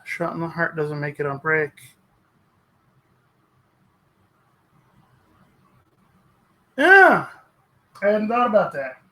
Shot in the Heart doesn't make it on break. Yeah, I hadn't thought about that.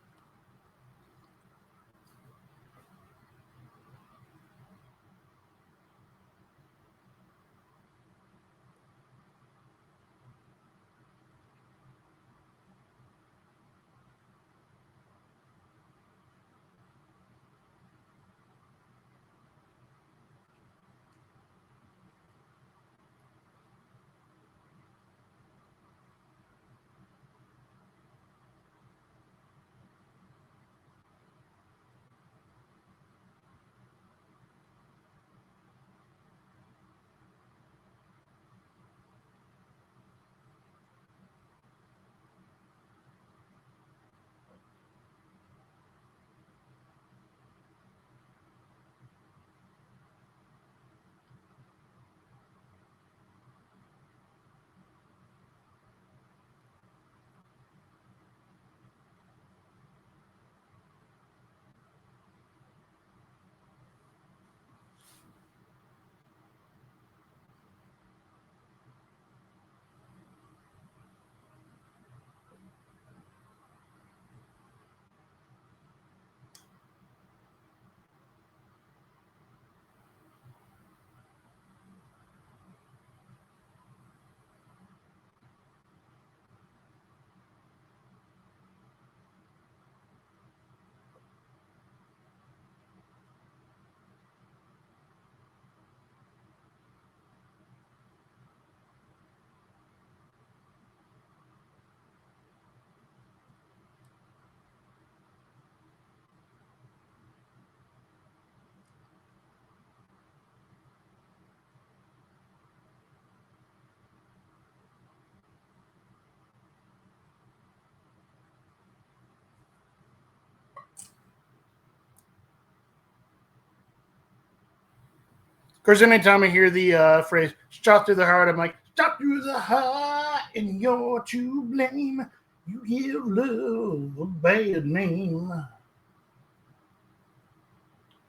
Of course, anytime I hear the phrase "shot through the heart," I'm like, "Shot through the heart, and you're to blame. You give love a bad name."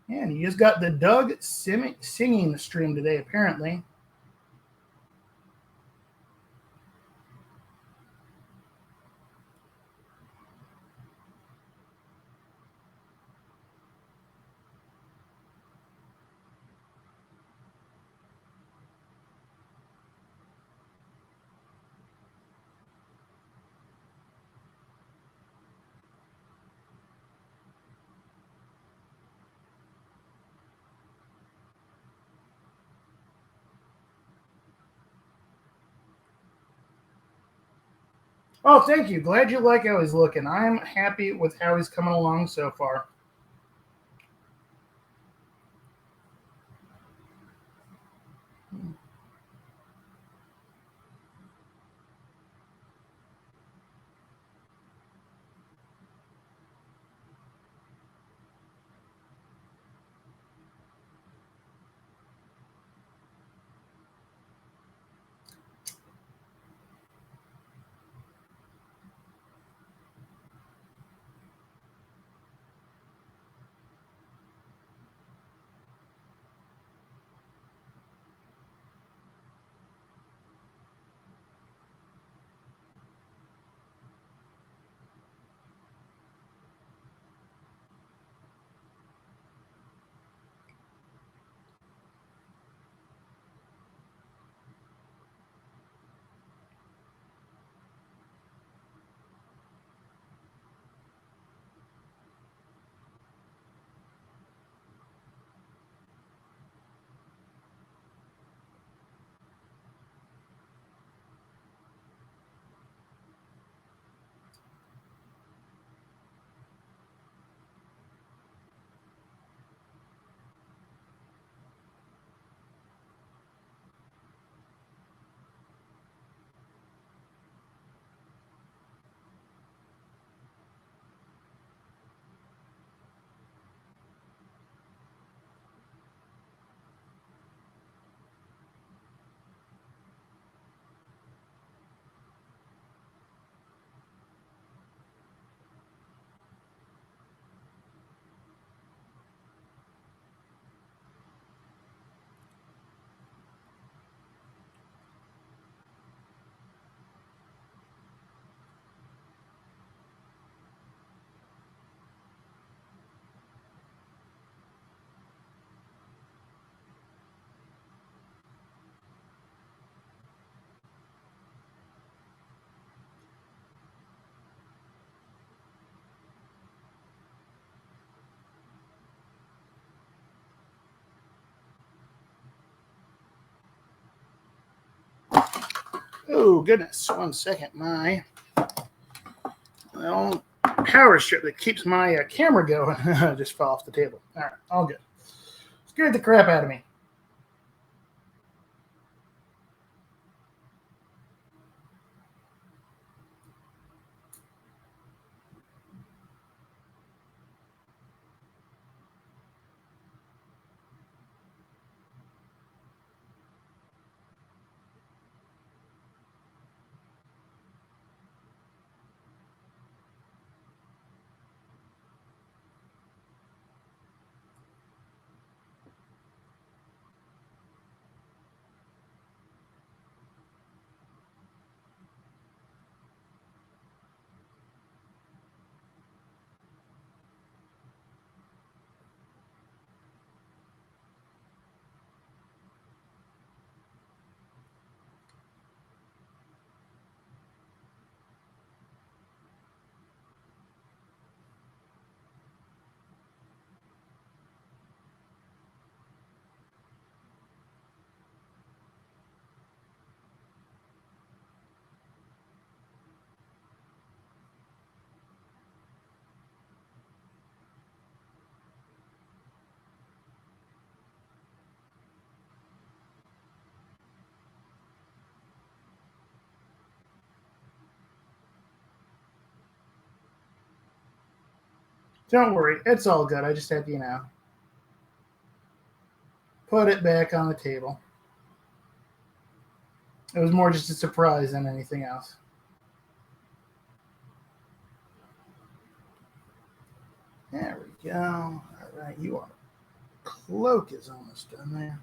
Yeah, and you just got the Doug singing stream today, apparently. Oh, thank you. Glad you like how he's looking. I'm happy with how he's coming along so far. Oh, goodness. 1 second. My power strip that keeps my camera going just fell off the table. All right. All good. Scared the crap out of me. Don't worry. It's all good. I just had to, put it back on the table. It was more just a surprise than anything else. There we go. All right, your cloak is almost done there.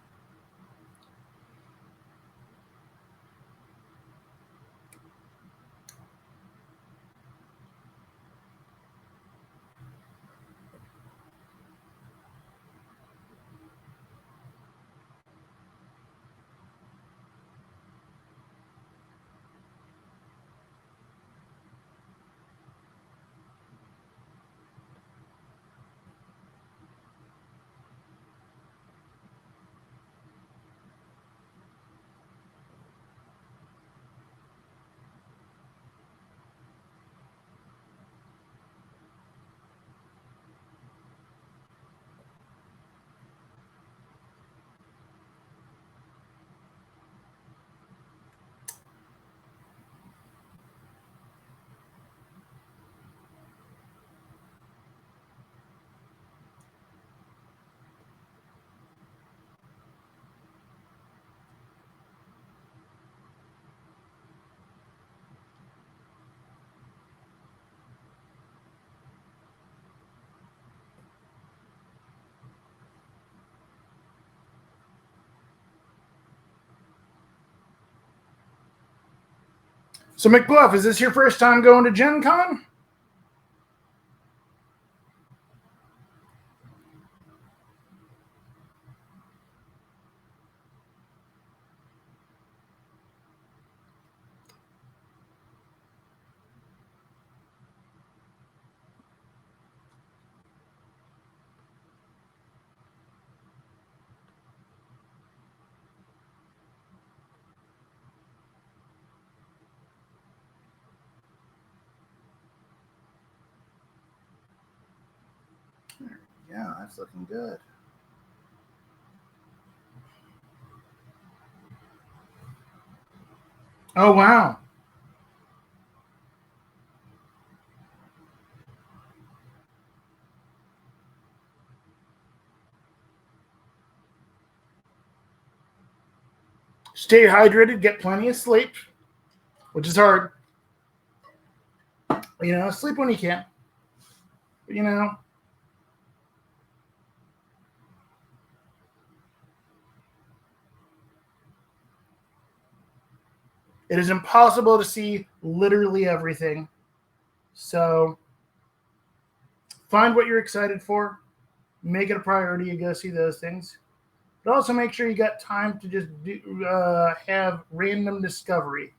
So, McBluff, is this your first time going to Gen Con? Yeah, that's looking good. Oh, wow. Stay hydrated, get plenty of sleep, which is hard. Sleep when you can. But, it is impossible to see literally everything. So find what you're excited for. Make it a priority to go see those things. But also make sure you got time to just have random discovery.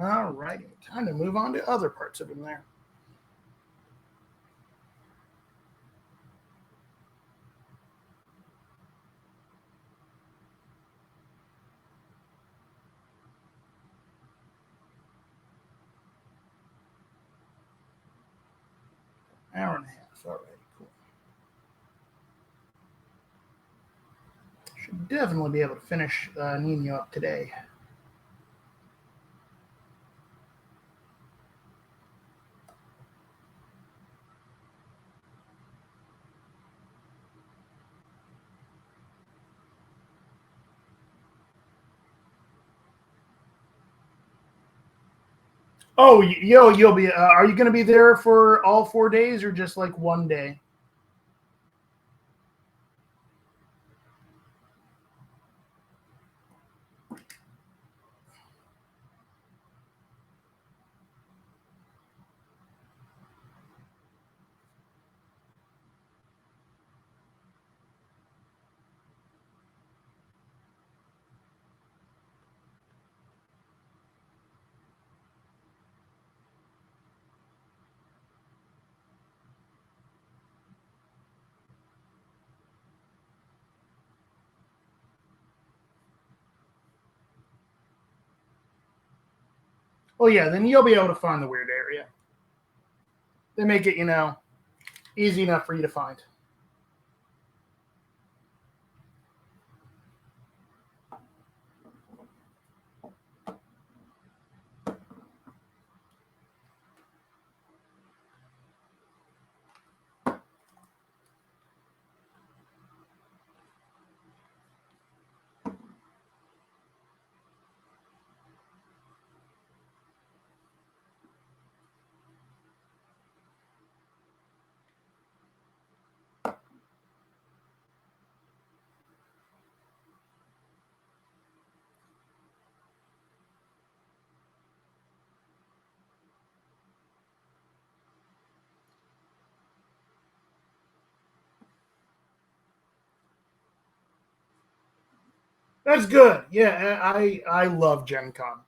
All righty. Time to move on to other parts of him there. Hour and a half. All right, cool. Should definitely be able to finish Nino up today. Oh, you'll be. Are you going to be there for all 4 days or just like one day? Well, yeah, then you'll be able to find the weird area. They make it, easy enough for you to find. That's good. Yeah, I love Gen Con.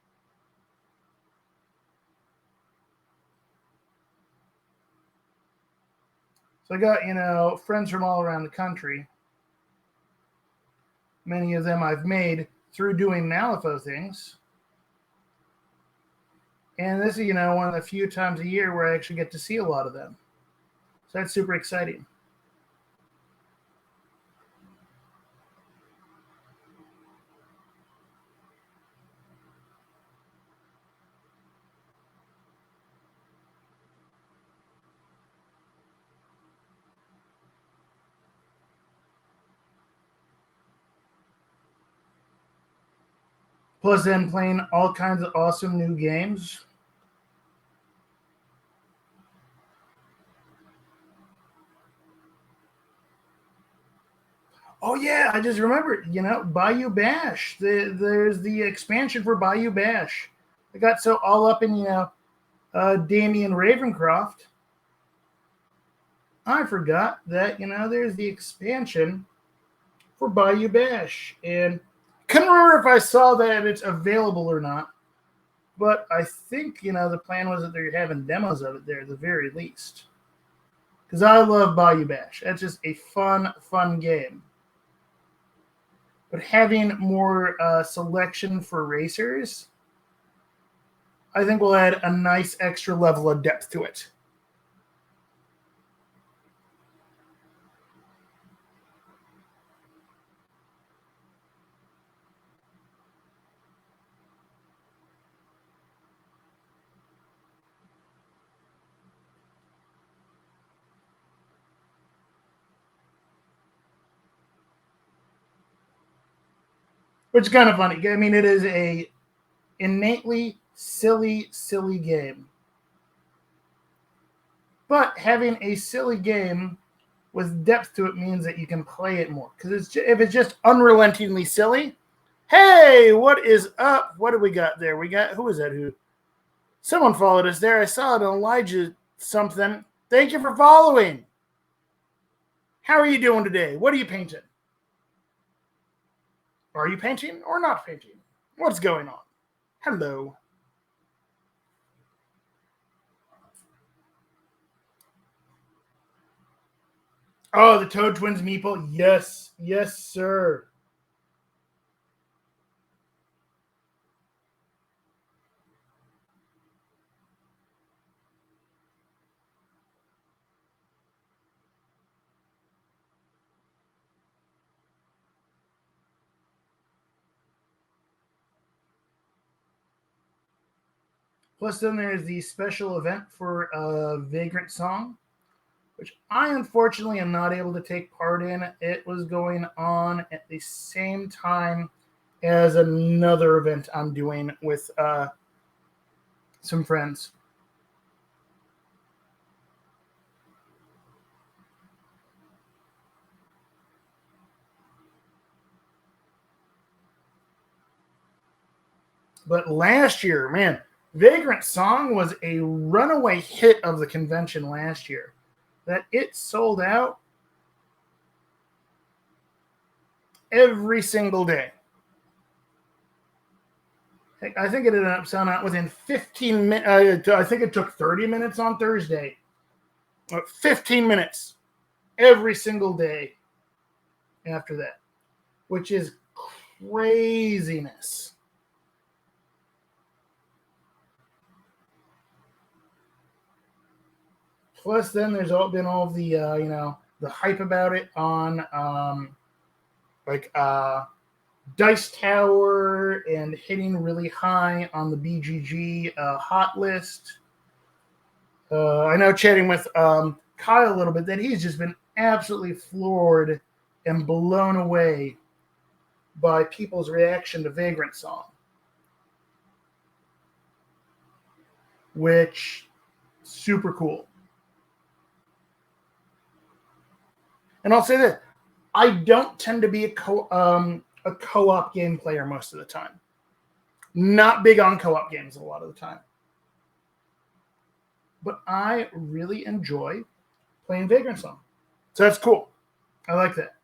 So I got, friends from all around the country. Many of them I've made through doing Malifaux things. And this is, one of the few times a year where I actually get to see a lot of them. So that's super exciting. Plus, then playing all kinds of awesome new games. Oh yeah, I just remembered. Bayou Bash. There's the expansion for Bayou Bash. I got so all up in Damien Ravencroft. I forgot that there's the expansion for Bayou Bash, and couldn't remember if I saw that it's available or not. But I think the plan was that they're having demos of it there at the very least. Because I love Bayou Bash. That's just a fun game. But having more selection for racers, I think will add a nice extra level of depth to it. Which is kind of funny. I mean, it is a innately silly game. But having a silly game with depth to it means that you can play it more. Because if it's just unrelentingly silly, hey, what is up? What do we got there? Who is that? Someone followed us there. I saw it, Elijah something. Thank you for following. How are you doing today? What are you painting? Are you painting or not painting? What's going on? Hello. Oh, the Toad Twins meeple. Yes. Yes, sir. Plus, then there's the special event for Vagrant Song, which I unfortunately am not able to take part in. It was going on at the same time as another event I'm doing with some friends. But last year, man, Vagrant Song was a runaway hit of the convention last year. That it sold out every single day. I think it ended up selling out within 15 minutes. I think it took 30 minutes on Thursday. 15 minutes every single day after that, which is craziness. Plus, then there's been all the the hype about it on Dice Tower and hitting really high on the BGG hot list. I know chatting with Kyle a little bit that he's just been absolutely floored and blown away by people's reaction to Vagrant Song, which super cool. And I'll say this: I don't tend to be a co-op game player most of the time. Not big on co-op games a lot of the time. But I really enjoy playing Vagrant Song. So that's cool. I like that.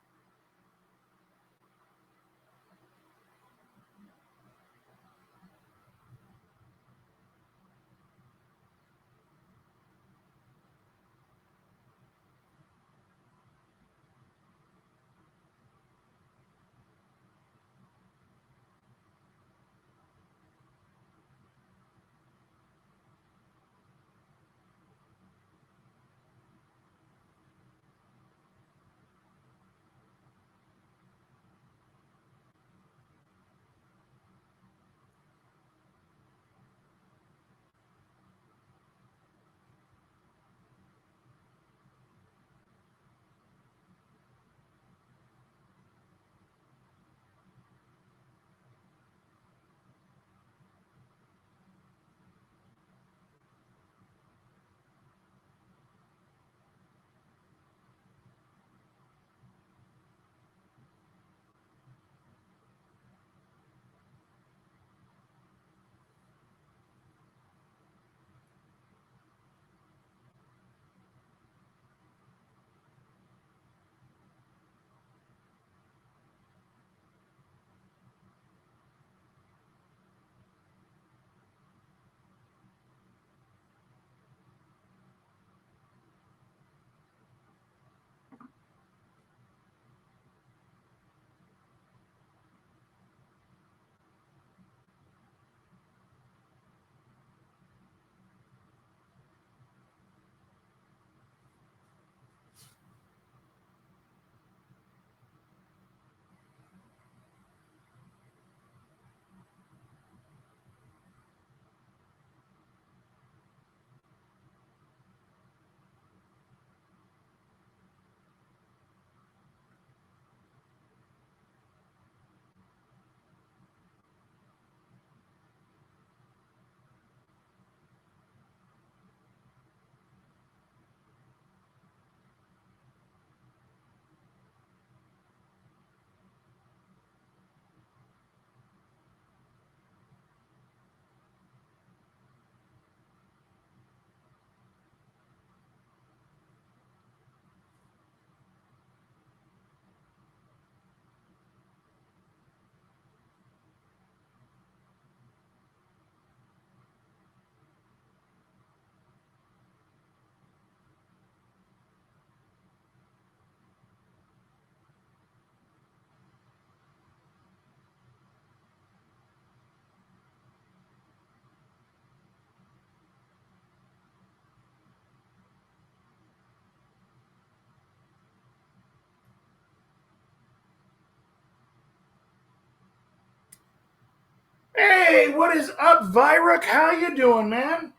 Hey, what is up, Viruk? How you doing, man?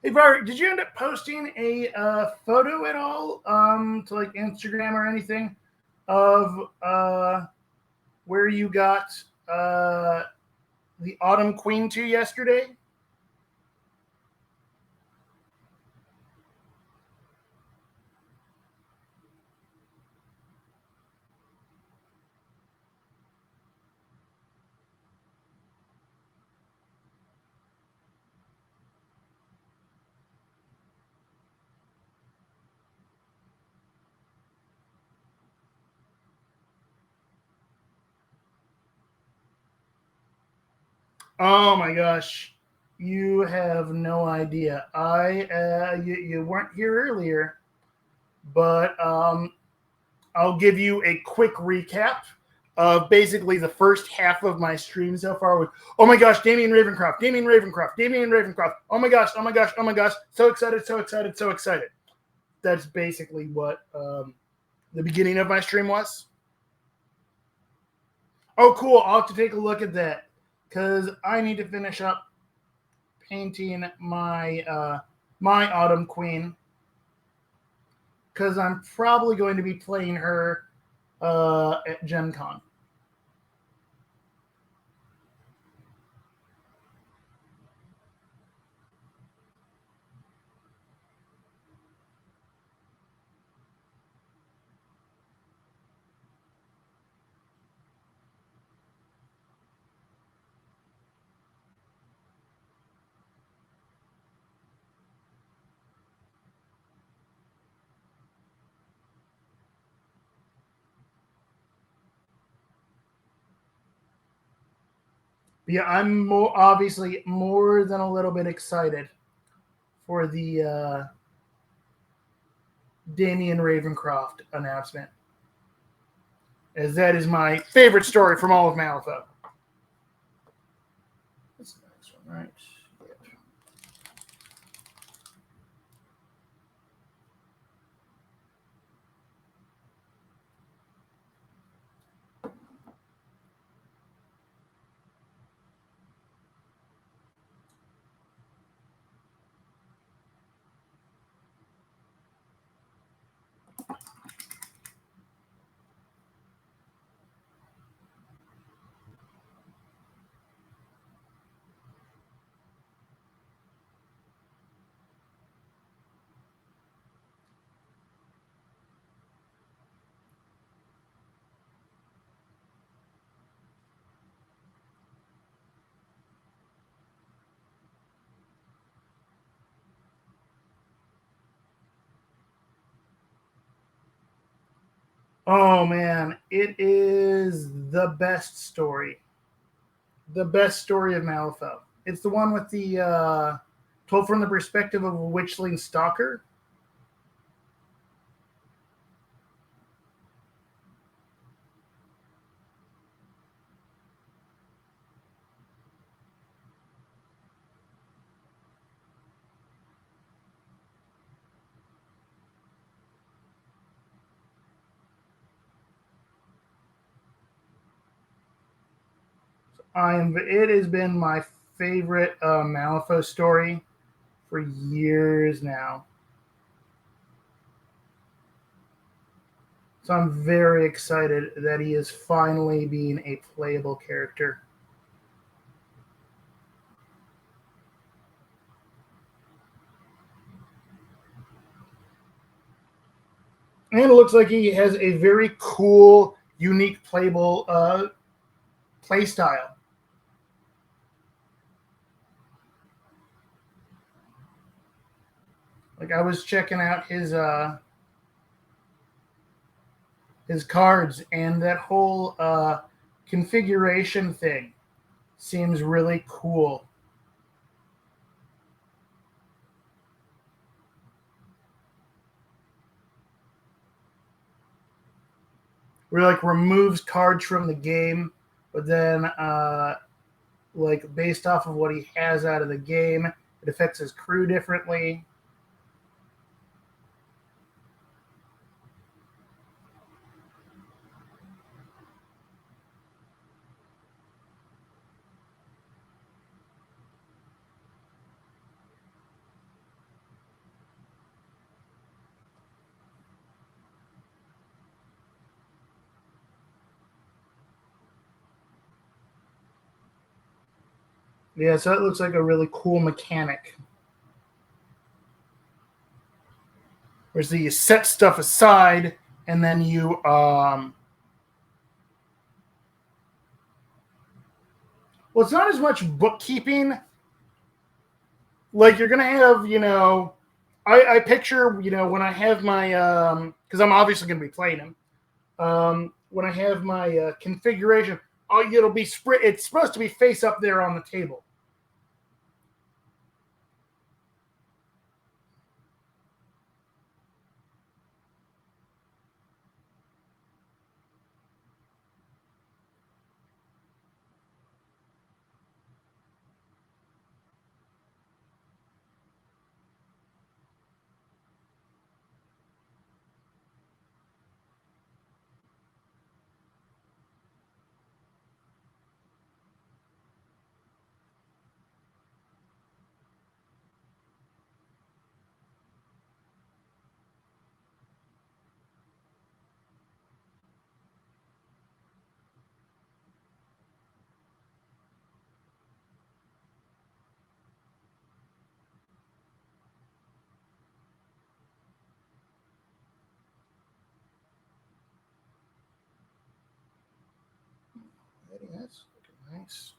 Hey, Viruk, did you end up posting a photo at all to like Instagram or anything of where you got the Autumn Queen to yesterday? Oh my gosh, you have no idea. You weren't here earlier, but I'll give you a quick recap of basically the first half of my stream so far. With oh my gosh, Damian Ravencroft, Damian Ravencroft, Damian Ravencroft. Oh my gosh, oh my gosh, oh my gosh! So excited, so excited, so excited. That's basically what the beginning of my stream was. Oh, cool! I'll have to take a look at that because I need to finish up painting my Autumn Queen because I'm probably going to be playing her at Gen Con. Yeah, I'm obviously more than a little bit excited for the Damian Ravencroft announcement, as that is my favorite story from all of Malifaux. That's the next one, right? Yep. Oh man, it is the best story. The best story of Malifaux. It's the one with the told from the perspective of a witchling stalker. It has been my favorite Malifaux story for years now. So I'm very excited that he is finally being a playable character. And it looks like he has a very cool, unique playable play style. Like I was checking out his cards, and that whole configuration thing seems really cool. Where like removes cards from the game, but then like based off of what he has out of the game. It affects his crew differently. Yeah, so it looks like a really cool mechanic. Whereas you set stuff aside and then you well, it's not as much bookkeeping. Like you're gonna have, I picture, when I have my because I'm obviously gonna be playing him. When I have my configuration, oh, it'll be spread. It's supposed to be face up there on the table. That's looking nice.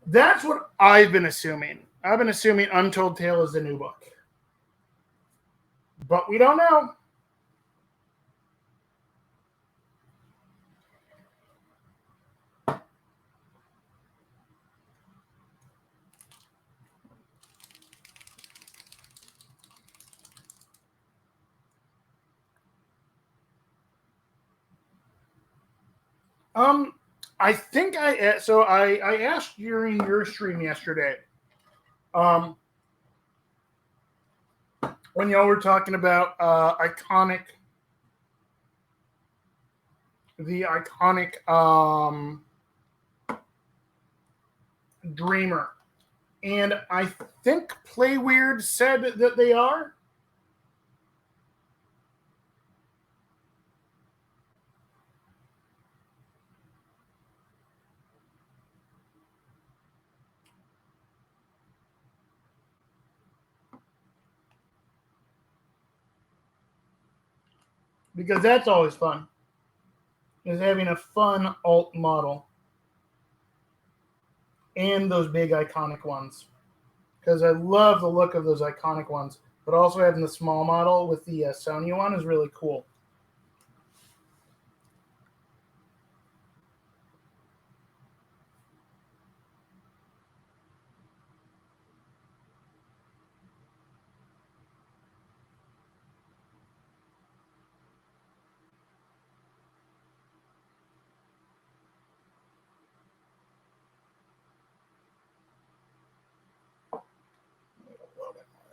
That's what I've been assuming. I've been assuming Untold Tale is the new book, but we don't know. Um, I think I asked during your stream yesterday. Um, when y'all were talking about the iconic Dreamer, and I think Play Weird said that they are. Because that's always fun. Is having a fun alt model and those big iconic ones. Because I love the look of those iconic ones, but also having the small model with the Sony one is really cool.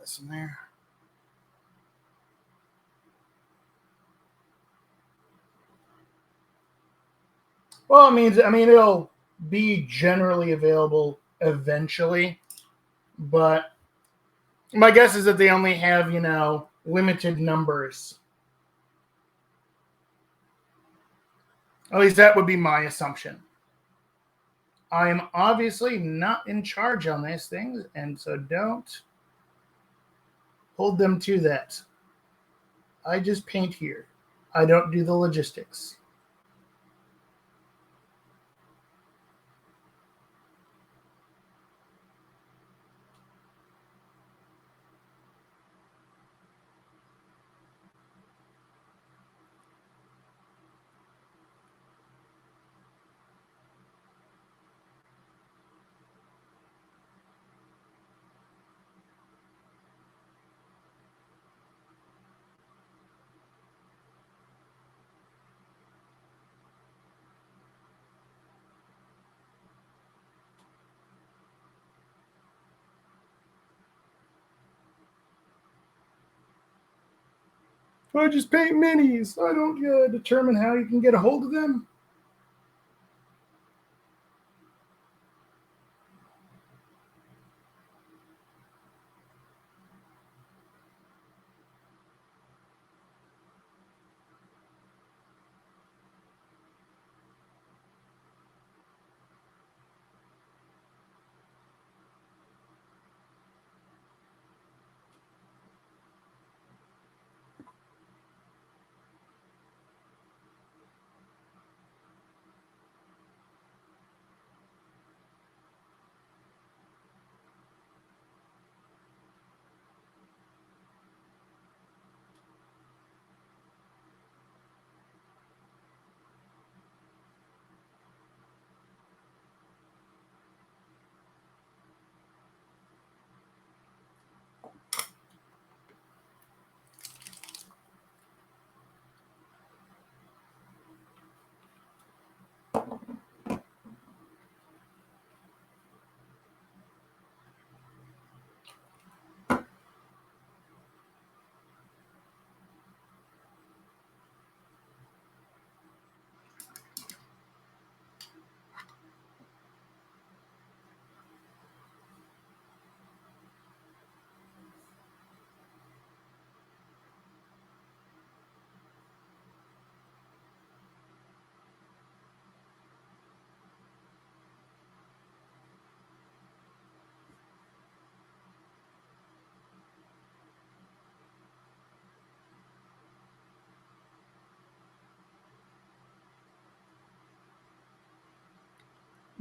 This in there. Well, I mean, it'll be generally available eventually, but my guess is that they only have, limited numbers. At least that would be my assumption. I am obviously not in charge on these things, and so don't hold them to that. I just paint here. I don't do the logistics. I just paint minis. I don't determine how you can get a hold of them.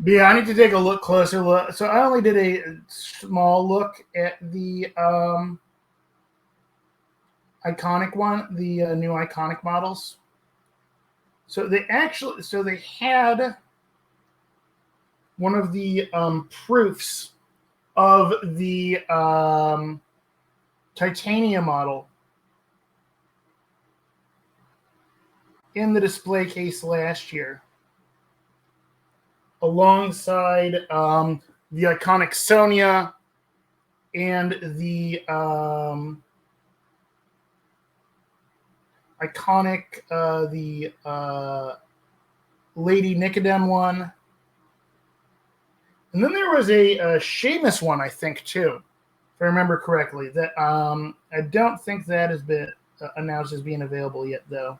Yeah, I need to take a closer look. So I only did a small look at the iconic one, the new iconic models. So they had one of the proofs of the titanium model in the display case last year, alongside the iconic Sonia and the iconic the Lady Nicodem one. And then there was a Sheamus one, I think, too, if I remember correctly. That I don't think that has been announced as being available yet, though.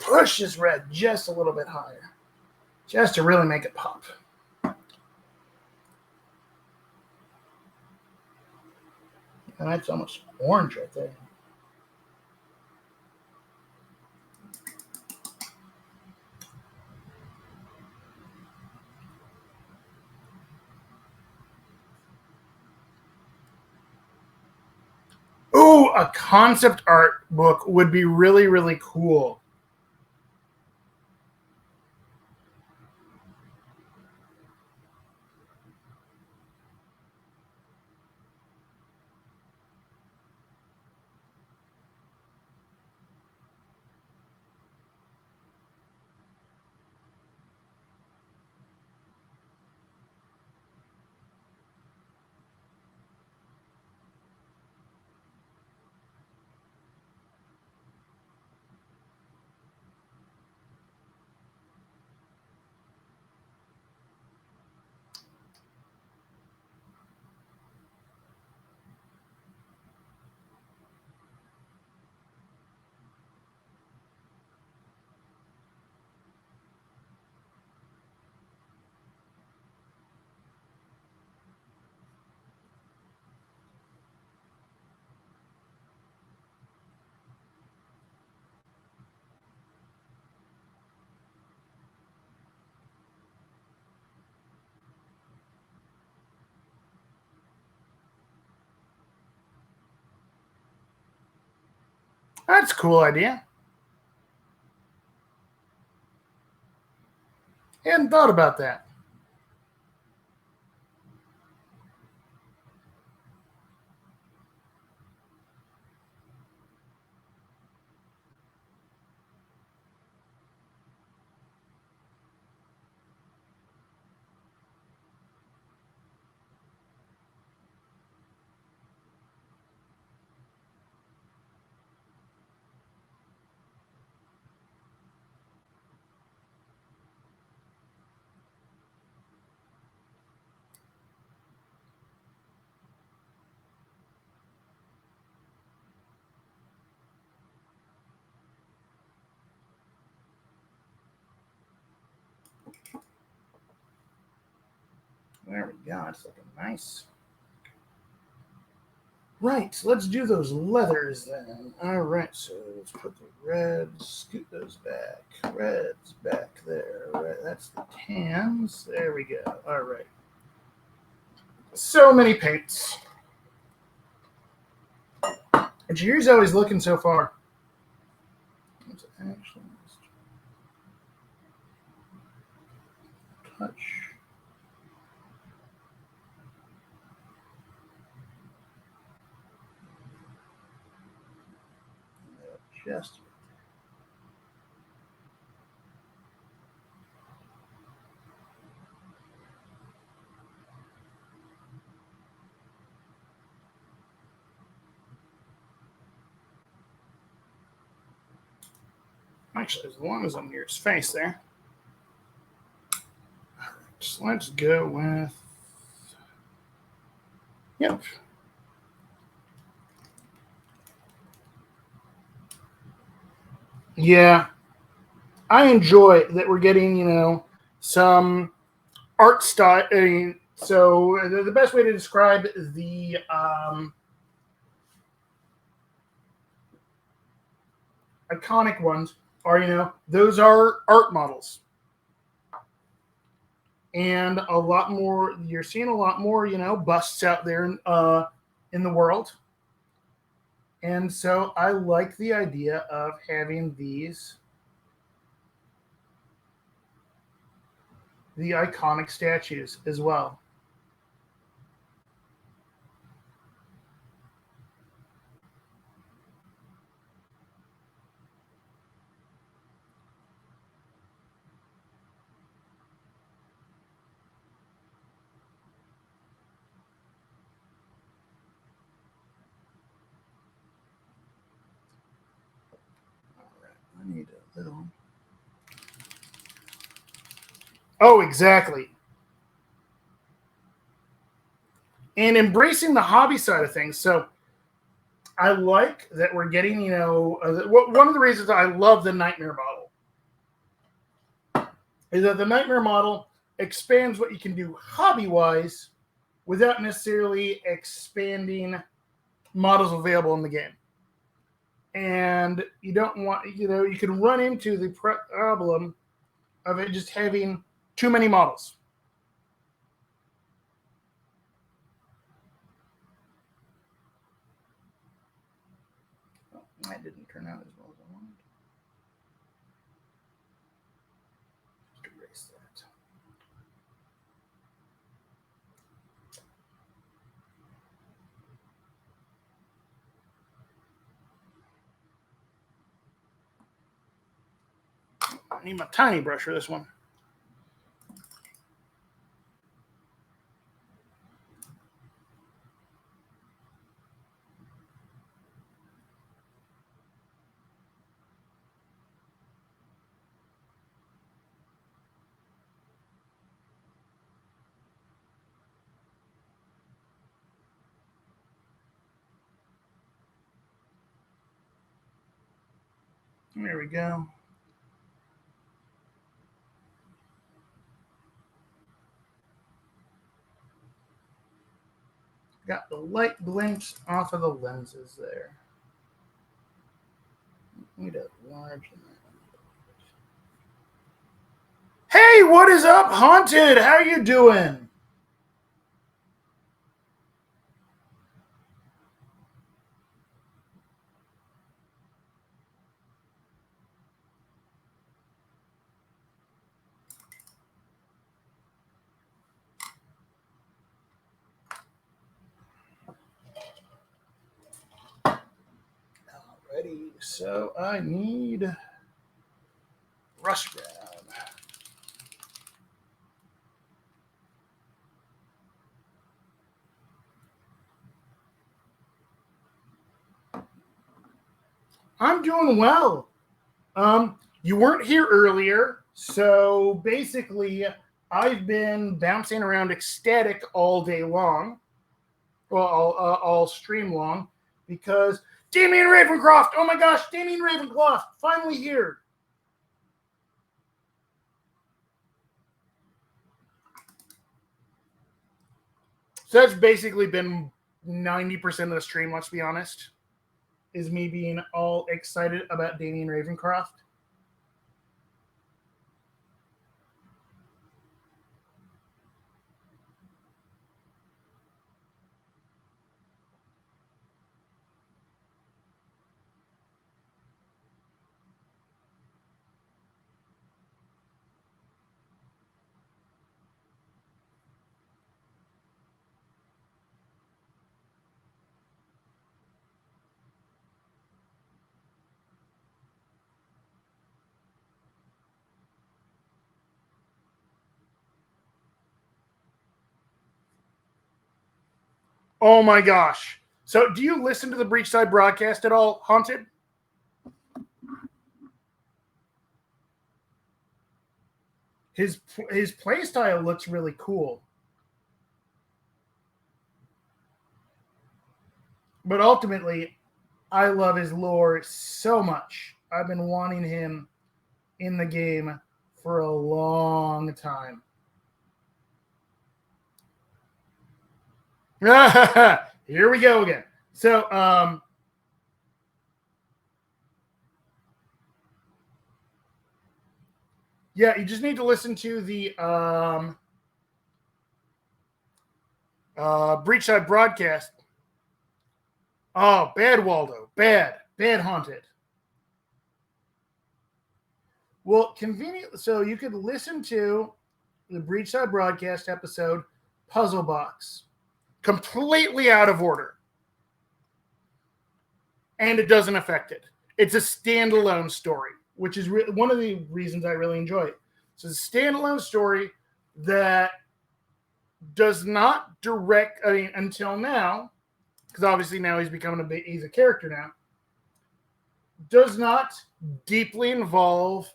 Push this red just a little bit higher, just to really make it pop. And that's almost orange right there. Ooh, a concept art book would be really, really cool. That's a cool idea. Hadn't thought about that. There we go. It's looking nice. Right, so let's do those leathers then. All right, so let's put the reds, scoot those back. Reds back there. Right, that's the tans. There we go. All right. So many paints. And Jahir's always looking so far. Let's actually touch. Just actually, as long as I'm near his face there. All right, so let's go with. Yep. Yeah, I enjoy that we're getting, some art style. So the best way to describe the iconic ones are, those are art models. And a lot more, you're seeing a lot more, busts out there in the world. And so I like the idea of having the iconic statues as well. I need a little. Oh, exactly. And embracing the hobby side of things. So I like that we're getting, one of the reasons I love the Nightmare model is that the Nightmare model expands what you can do hobby wise without necessarily expanding models available in the game. And you don't want, you can run into the problem of it just having too many models. Oh, that didn't turn out as well as I wanted. Just erase that. I need my tiny brush for this one. There we go. Got the light blinks off of the lenses there. Need a large. Hey, what is up, Haunted? How you doing? so I need Rush Grab. I'm doing well. You weren't here earlier, so basically, I've been bouncing around ecstatic all day long, well, all stream long, because Damien Ravencroft. Oh my gosh, Damien Ravencroft finally here. So that's basically been 90% of the stream. Let's be honest, is me being all excited about Damien Ravencroft. Oh my gosh. So do you listen to the Breachside broadcast at all, Haunted? His play style looks really cool. But ultimately, I love his lore so much. I've been wanting him in the game for a long time. Here we go again. So, yeah, you just need to listen to the Breachside broadcast. Oh, bad Waldo. Bad Haunted. Well, convenient. So you could listen to the Breachside broadcast episode, Puzzle Box, completely out of order. And it doesn't affect it. It's a standalone story, which is one of the reasons I really enjoy it. It's a standalone story that does not direct, I mean, until now, because obviously now he's a character now, does not deeply involve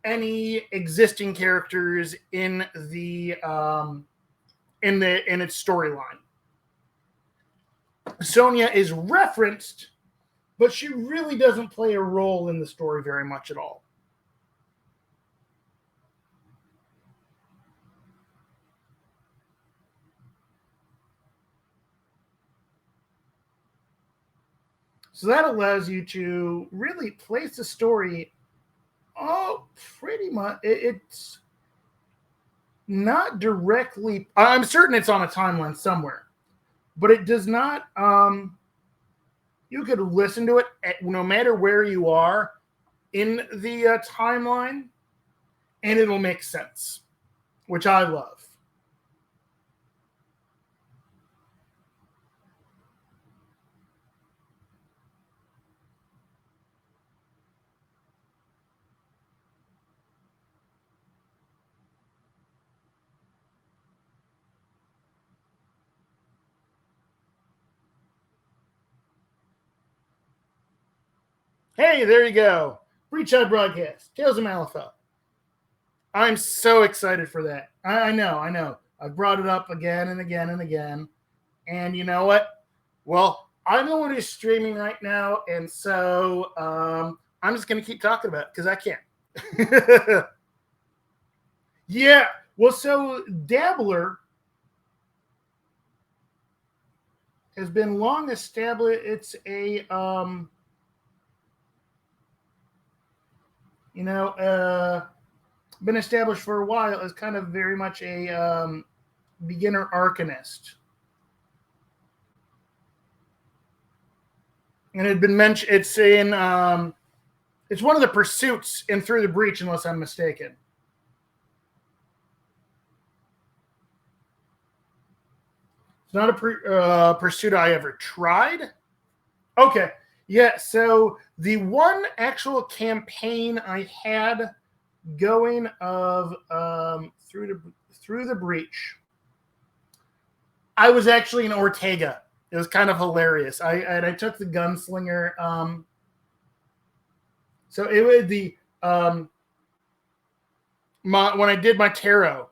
any existing characters in its storyline. Sonia is referenced, but she really doesn't play a role in the story very much at all. So that allows you to really place the story pretty much. It's not directly. I'm certain it's on a timeline somewhere, but it does not. You could listen to it no matter where you are in the timeline, and it'll make sense, which I love. Hey, there you go. Breachside broadcast. Tales of Malifaux. I'm so excited for that. I know. I've brought it up again and again and again. And you know what? Well, I know what is streaming right now, and so I'm just going to keep talking about it because I can. Yeah. Well, so Dabbler has been long established. It's a been established for a while as kind of very much a beginner arcanist. And it had been mentioned. It's in. It's one of the pursuits in Through the Breach, unless I'm mistaken. It's not a pursuit I ever tried. Okay, Yeah, so the one actual campaign I had going of through the breach, I was actually an Ortega. It was kind of hilarious. I took the gunslinger. So it was the when I did my tarot,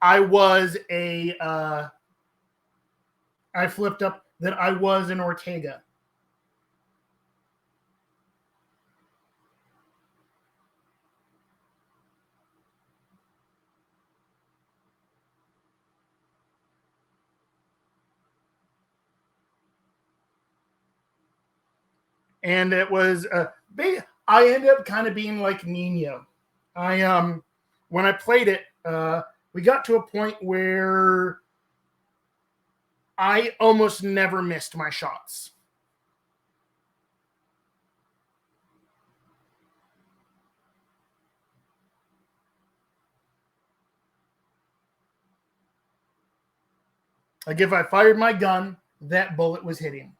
I was I flipped up that I was an Ortega. And it was I ended up kind of being like Nino. I when I played it, we got to a point where I almost never missed my shots. Like if I fired my gun, that bullet was hitting.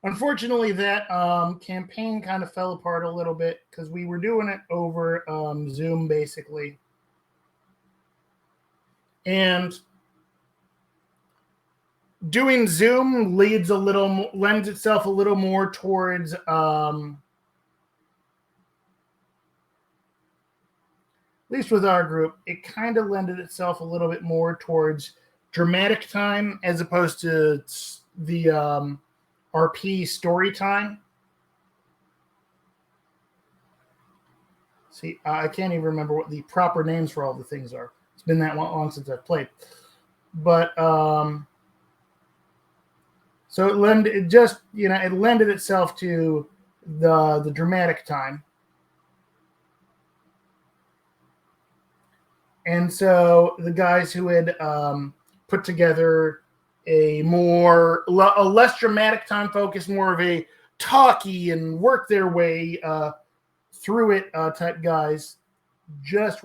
Unfortunately, that campaign kind of fell apart a little bit because we were doing it over Zoom basically. And doing Zoom lends itself a little more towards at least with our group, it kind of lended itself a little bit more towards dramatic time as opposed to the RP story time. See, I can't even remember what the proper names for all the things are. It's been that long since I've played. But so it lended itself to the dramatic time. And so the guys who had put together a less dramatic time focus, more of a talky and work their way through it type guys, just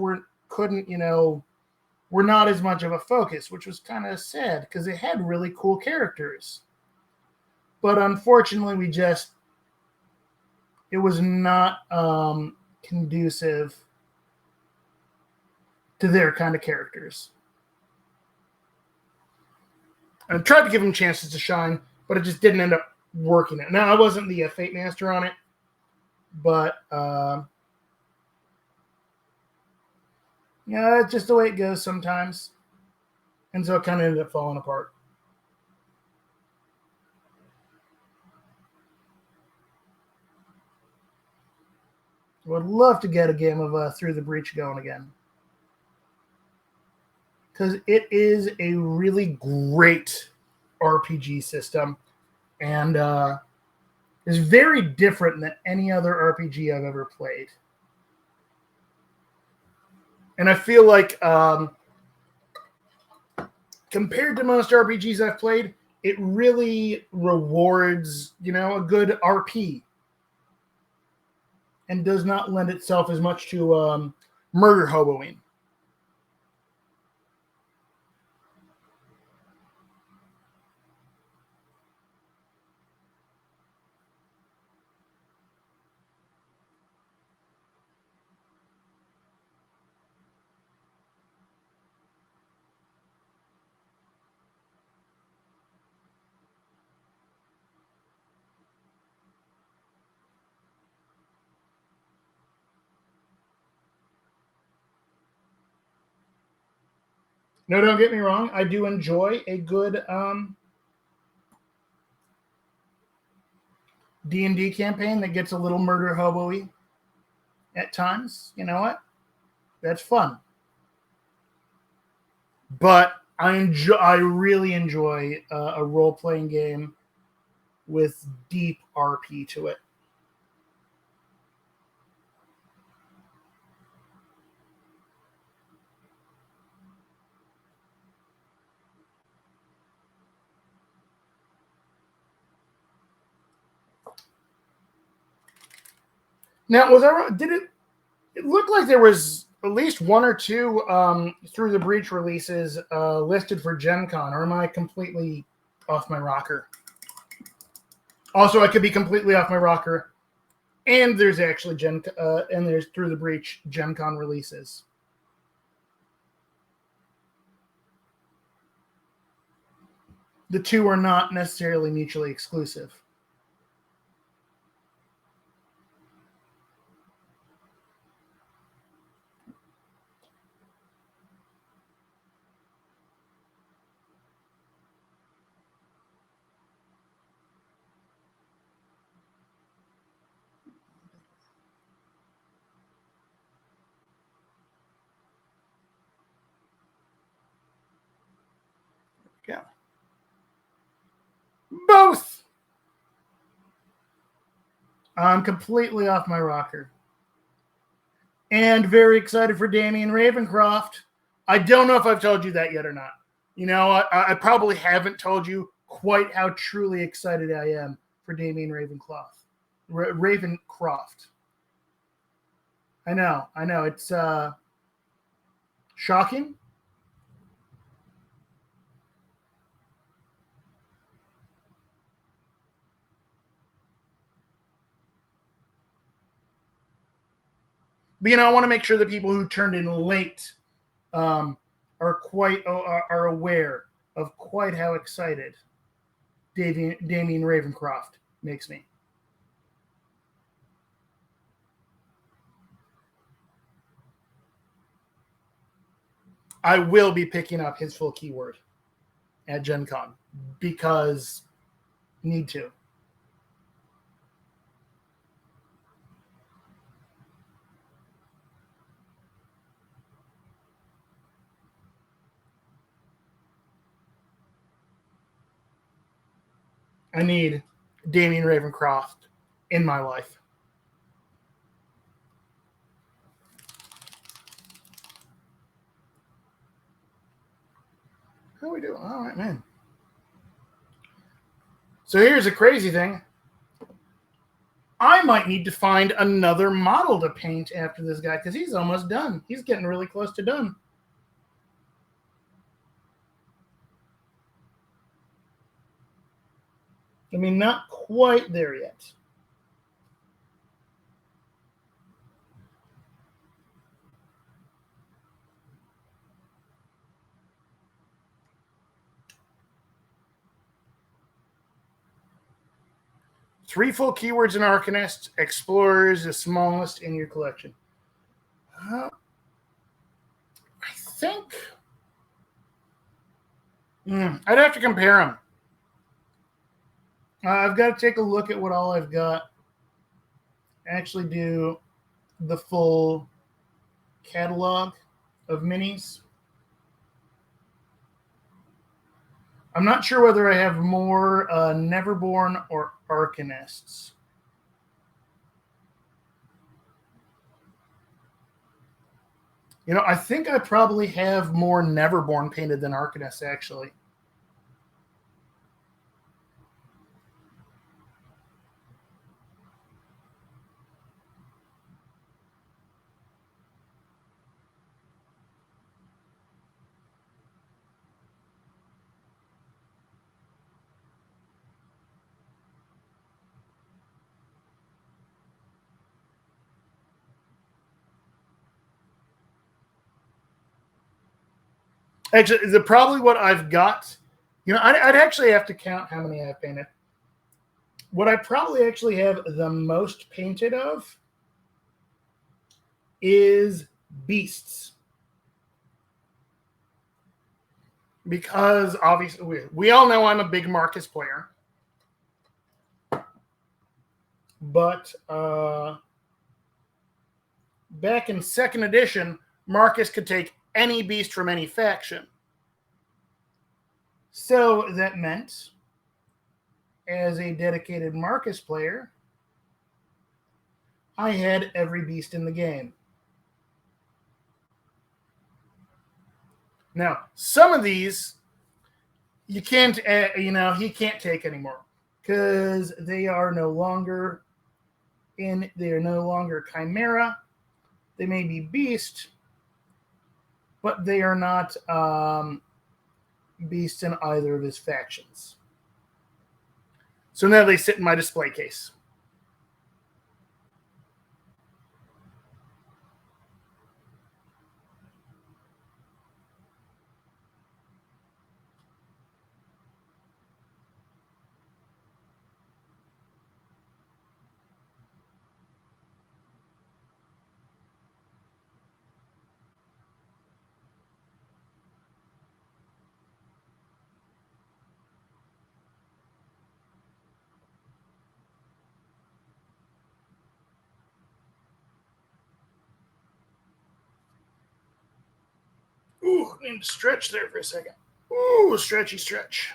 couldn't were not as much of a focus, which was kind of sad because they had really cool characters. But unfortunately, it was not conducive to their kind of characters. I tried to give them chances to shine, but it just didn't end up working. Now, I wasn't the Fate Master on it, but yeah, it's just the way it goes sometimes. And so it kind of ended up falling apart. Would love to get a game of Through the Breach going again. Because it is a really great RPG system. And is very different than any other RPG I've ever played. And I feel like compared to most RPGs I've played, it really rewards, a good RP and does not lend itself as much to murder hoboing. No, don't get me wrong. I do enjoy a good D&D campaign that gets a little murder hobo-y at times. You know what? That's fun. But I really enjoy a role-playing game with deep RP to it. Now, was I? Did it? It looked like there was at least one or two Through the Breach releases listed for Gen Con, or am I completely off my rocker? Also, I could be completely off my rocker, and there's actually and there's Through the Breach Gen Con releases. The two are not necessarily mutually exclusive. Yeah. Both! I'm completely off my rocker. And very excited for Damian Ravencroft. I don't know if I've told you that yet or not. You know, I probably haven't told you quite how truly excited I am for Damian Ravencroft. Ravencroft. I know. It's shocking. But, you know, I want to make sure that people who turned in late are aware of quite how excited Damian Ravencroft makes me. I will be picking up his full keyword at Gen Con because need to. I need Damian Ravencroft in my life. How are we doing? All right, man. So here's a crazy thing. I might need to find another model to paint after this guy because he's almost done. He's getting really close to done. I mean, not quite there yet. Three full keywords in Arcanist. Explorer is the smallest in your collection. I think I'd have to compare them. I've got to take a look at what all I've got. Actually do the full catalog of minis. I'm not sure whether I have more Neverborn or Arcanists. You know, I think I probably have more Neverborn painted than Arcanists, actually. Actually, probably what I've got, you know, I'd actually have to count how many I've painted. What I probably actually have the most painted of is Beasts. Because obviously, we all know I'm a big Marcus player. But back in 2nd edition, Marcus could take any beast from any faction. So that meant, as a dedicated Marcus player, I had every beast in the game. Now, some of these you can't, he can't take anymore because they are no longer in they are no longer Chimera. They may be Beast, but they are not Beast in either of his factions. So now they sit in my display case. Ooh, I need to stretch there for a second. Ooh, stretchy stretch.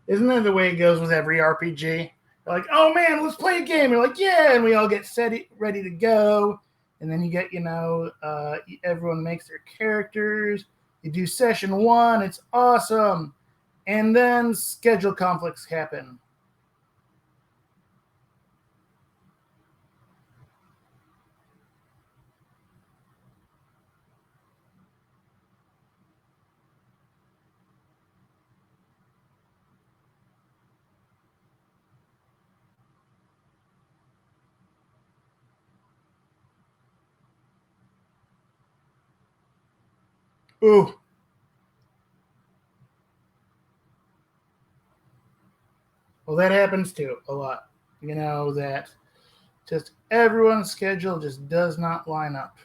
Isn't that the way it goes with every RPG? They're like, oh man, let's play a game. You're like, yeah, and we all get ready to go. And then you get, everyone makes their characters. You do session 1, it's awesome. And then schedule conflicts happen. Ooh. Well, that happens too a lot. That just everyone's schedule just does not line up.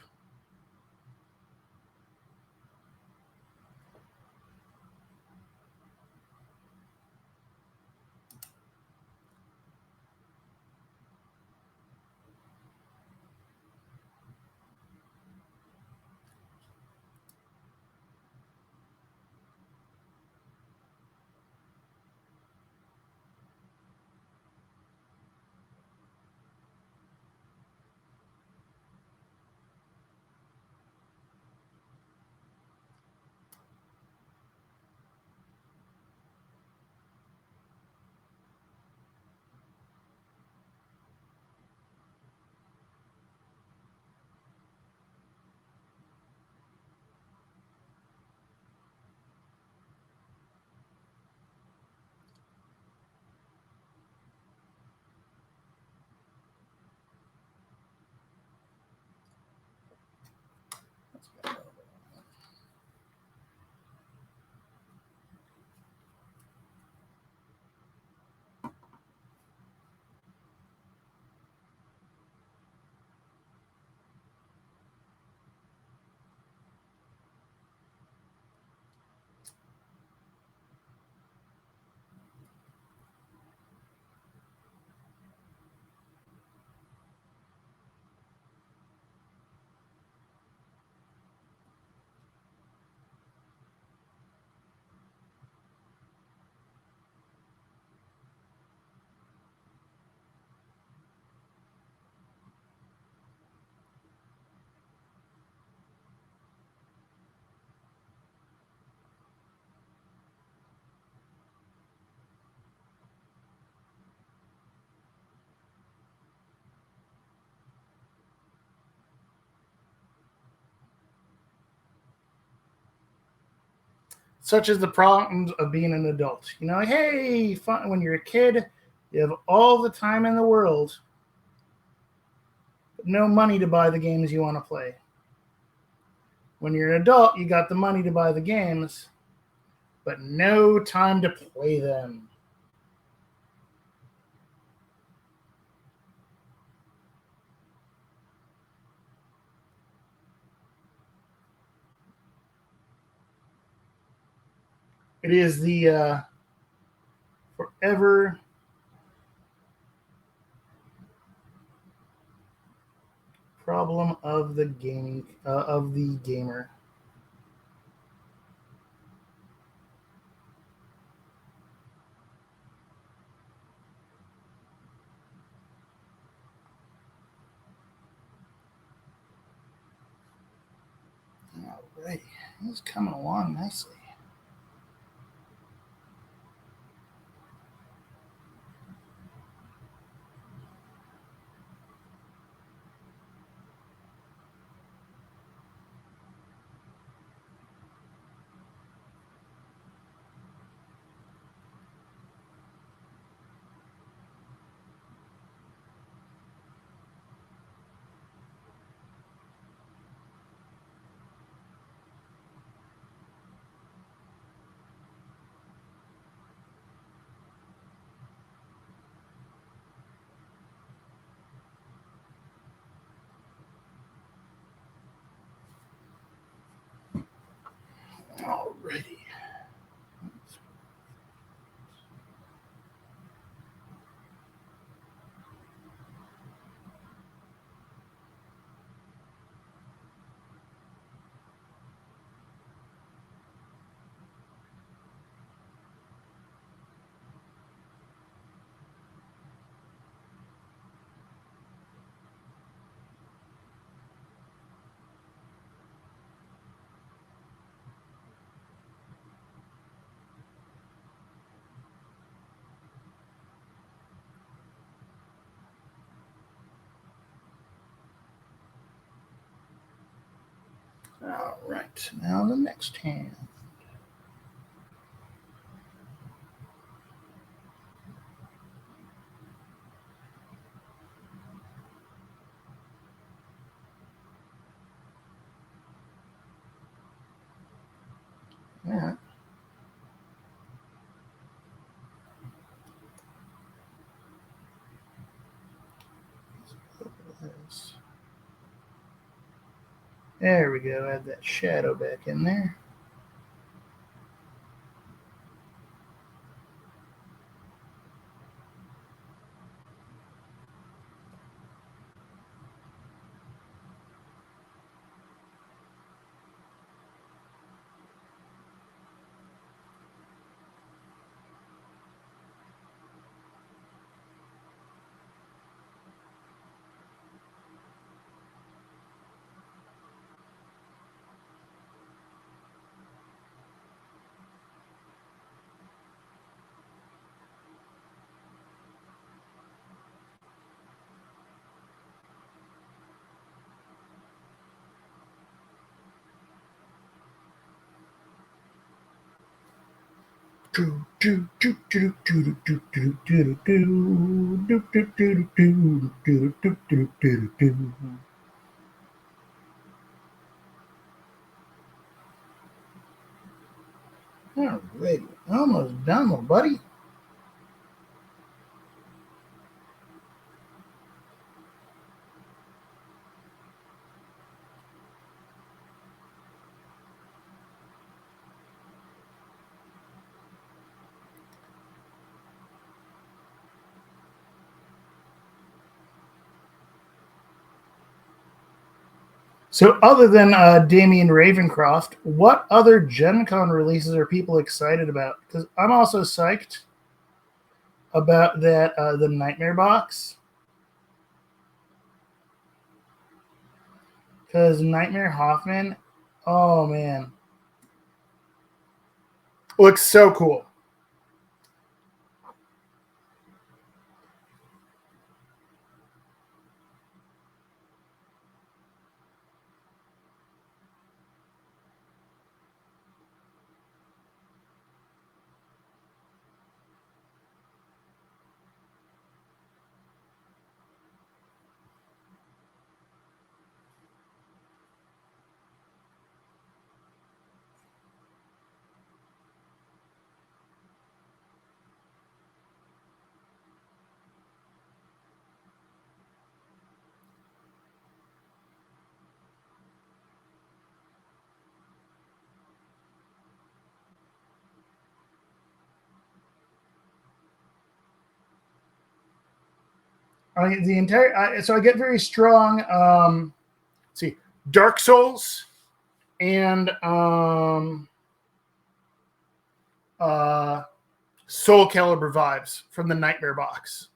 Such is the problems of being an adult. Hey, fun, when you're a kid, you have all the time in the world, but no money to buy the games you want to play. When you're an adult, you got the money to buy the games, but no time to play them. It is the forever problem of the gaming of the gamer. Alrighty, it's coming along nicely. Alrighty. All right, now the next hand. All right. There we go. Add that shadow back in there. All right, almost done, little buddy. So, other than Damien Ravencroft, what other Gen Con releases are people excited about? Because I'm also psyched about that the Nightmare Box. Because Nightmare Hoffman, oh man, looks so cool. the entire. So I get very strong. Let's see, Dark Souls and Soul Calibur vibes from the Nightmare box.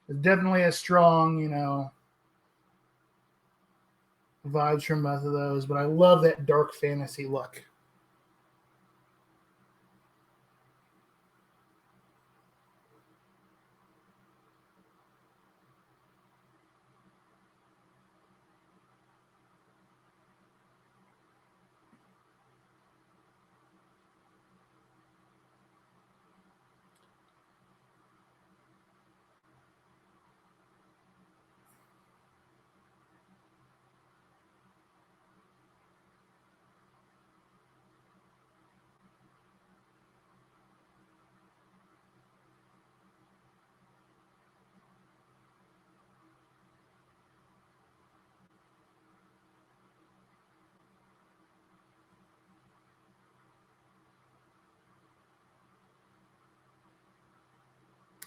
It's definitely a strong, vibes from both of those, but I love that dark fantasy look.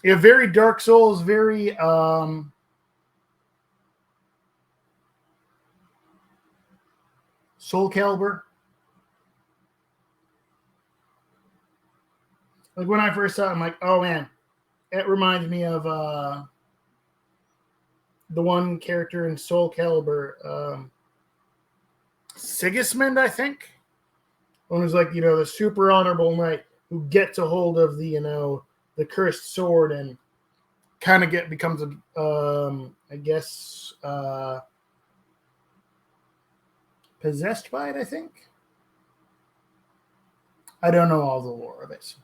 Yeah, very Dark Souls, very Soul Calibur. Like when I first saw it, I'm like, oh man, it reminds me of the one character in Soul Calibur, Sigismund, I think. One who's like, the super honorable knight who gets a hold of the cursed sword and kind of becomes a, I guess, possessed by it, I think. I don't know all the lore of it.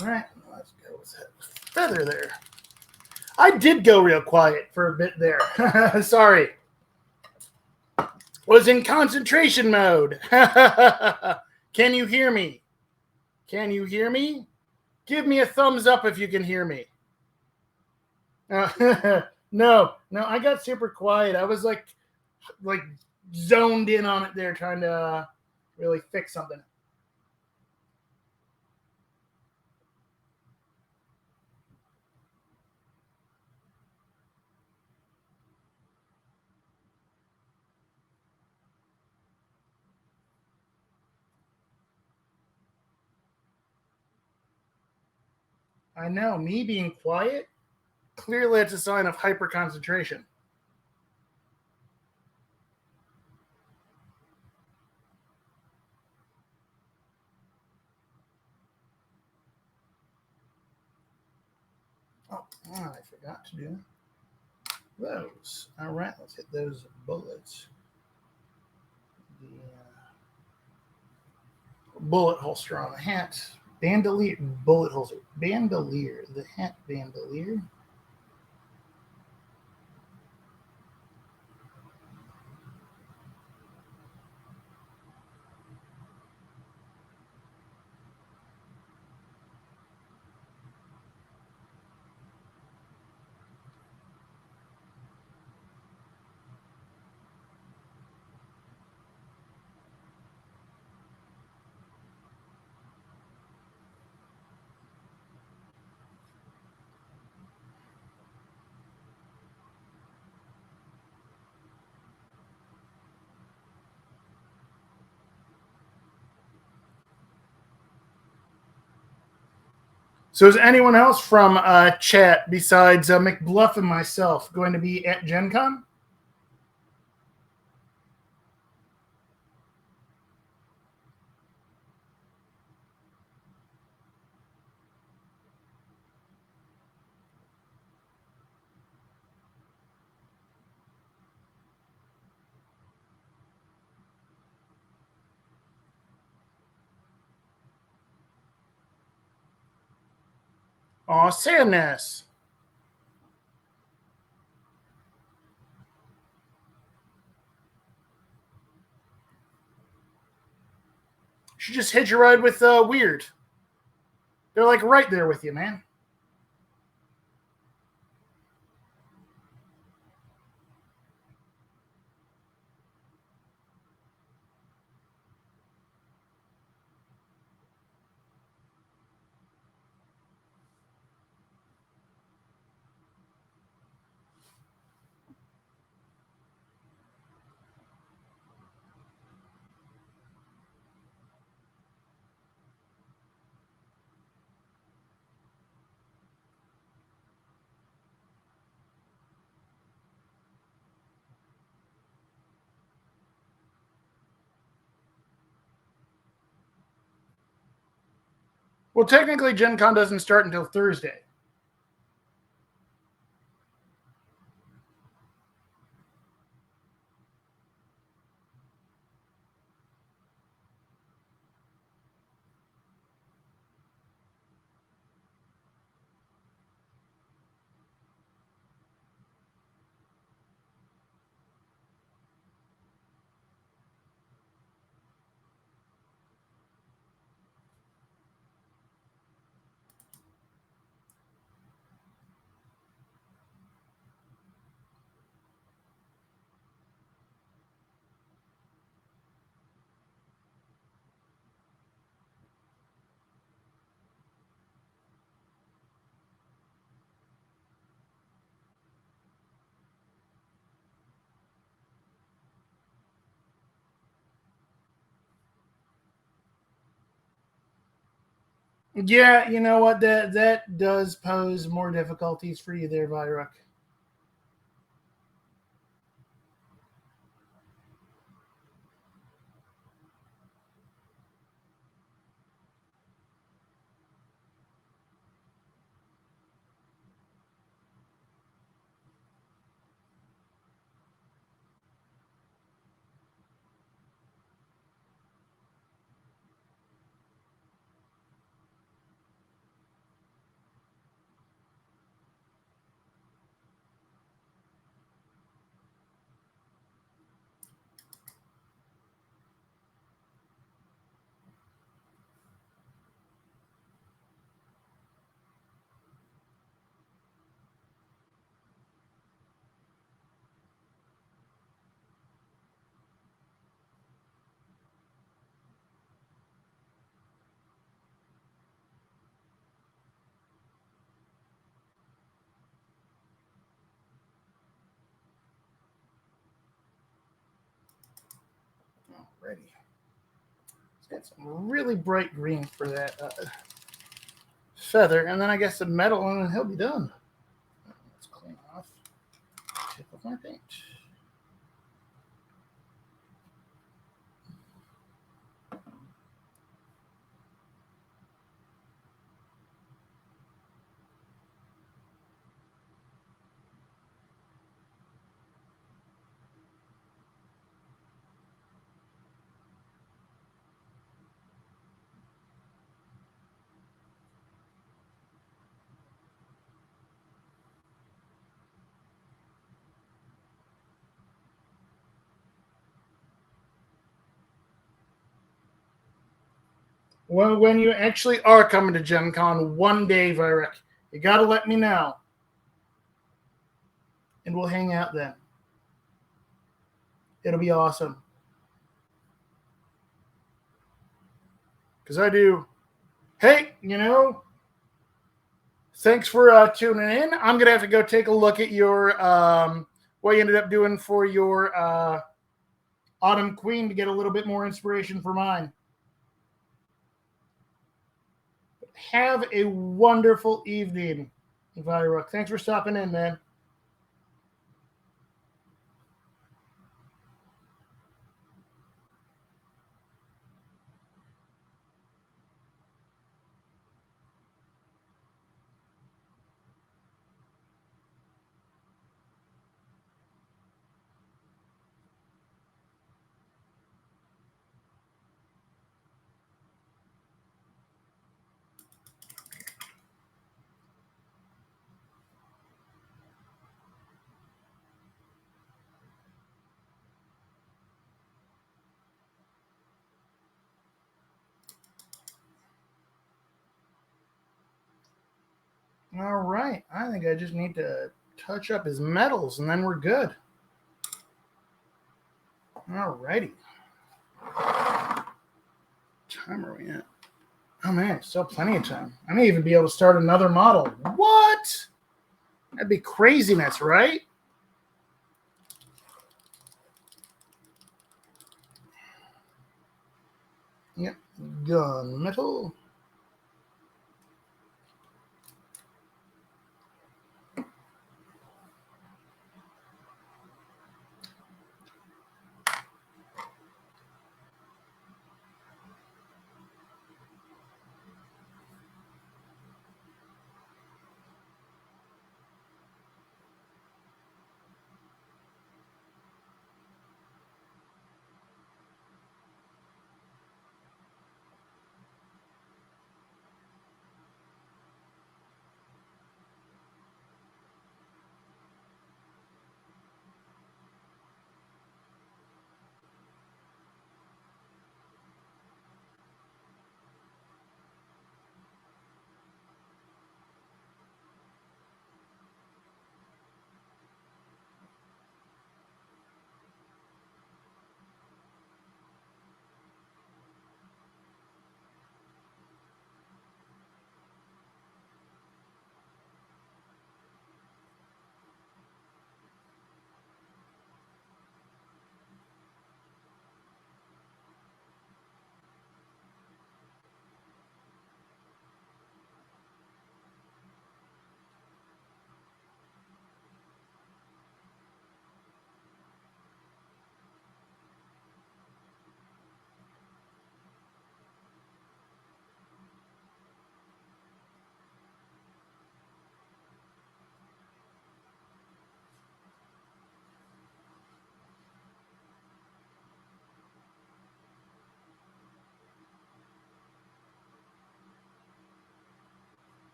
All right, let's go with that feather there. I did go real quiet for a bit there. Sorry. Was in concentration mode. Can you hear me? Can you hear me? Give me a thumbs up if you can hear me. No, I got super quiet. I was like zoned in on it there, trying to really fix something. I know, me being quiet, clearly it's a sign of hyper concentration. Oh, I forgot to do those. All right, let's hit those bullets. The bullet holster on the hat. Bandolier, bullet holster. Bandolier, the hat bandolier. So is anyone else from chat besides McBluff and myself going to be at Gen Con? Aw, sadness. She just hitch a ride with Weird. They're like right there with you, man. Well, technically, Gen Con doesn't start until Thursday. Yeah, you know what? That does pose more difficulties for you there, Vyruk. Alrighty. It's got some really bright green for that feather, and then I guess the metal, and then he'll be done. Let's clean off the tip of my paint. Well, when you actually are coming to Gen Con one day, Virek, you got to let me know. And we'll hang out then. It'll be awesome. Because I do. Hey, thanks for tuning in. I'm going to have to go take a look at your, what you ended up doing for your Autumn Queen to get a little bit more inspiration for mine. Have a wonderful evening, Virek. Thanks for stopping in, man. All right. I think I just need to touch up his metals, and then we're good. All righty. Time are we at? Oh, man, still plenty of time. I may even be able to start another model. What? That'd be craziness, right? Yep. Gunmetal.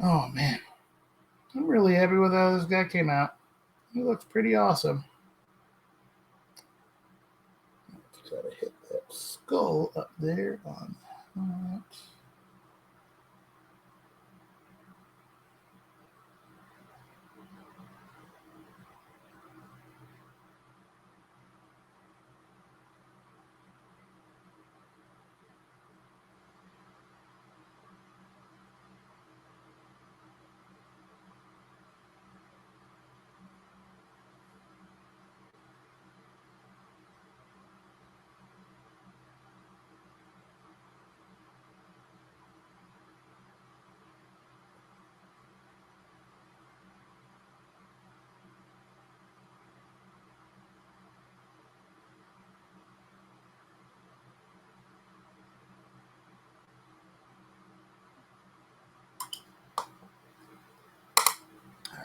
Oh, man. I'm really happy with how this guy came out. He looks pretty awesome. Let's try to hit that skull up there on that.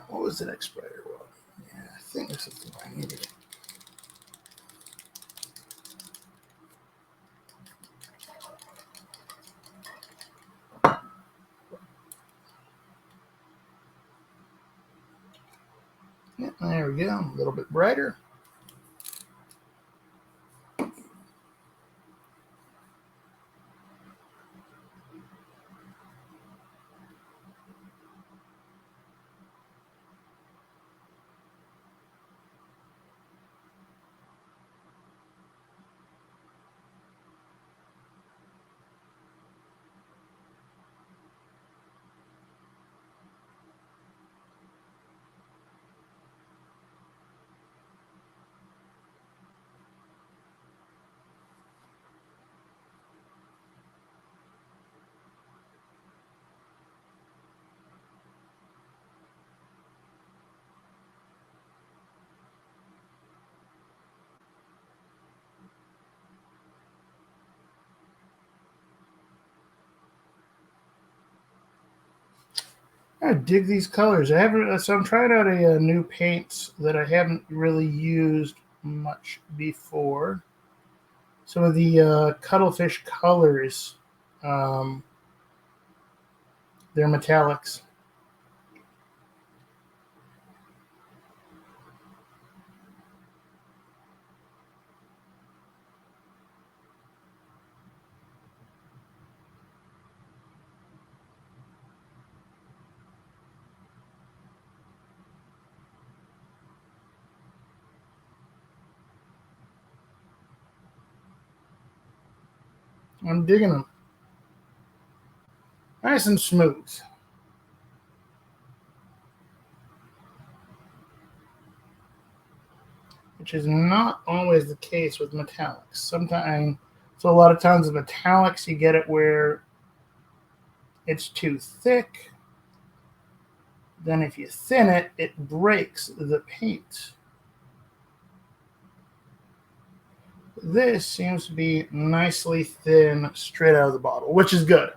What was the next spider one? Yeah, I think this is the one I needed. Yeah, there we go. A little bit brighter. I dig these colors. So I'm trying out a new paint that I haven't really used much before. Some of the cuttlefish colors, um, they're metallics. I'm digging them. Nice and smooth. Which is not always the case with metallics. Sometimes, so a lot of times with metallics, you get it where it's too thick. Then if you thin it, it breaks the paint. This seems to be nicely thin straight out of the bottle, which is good.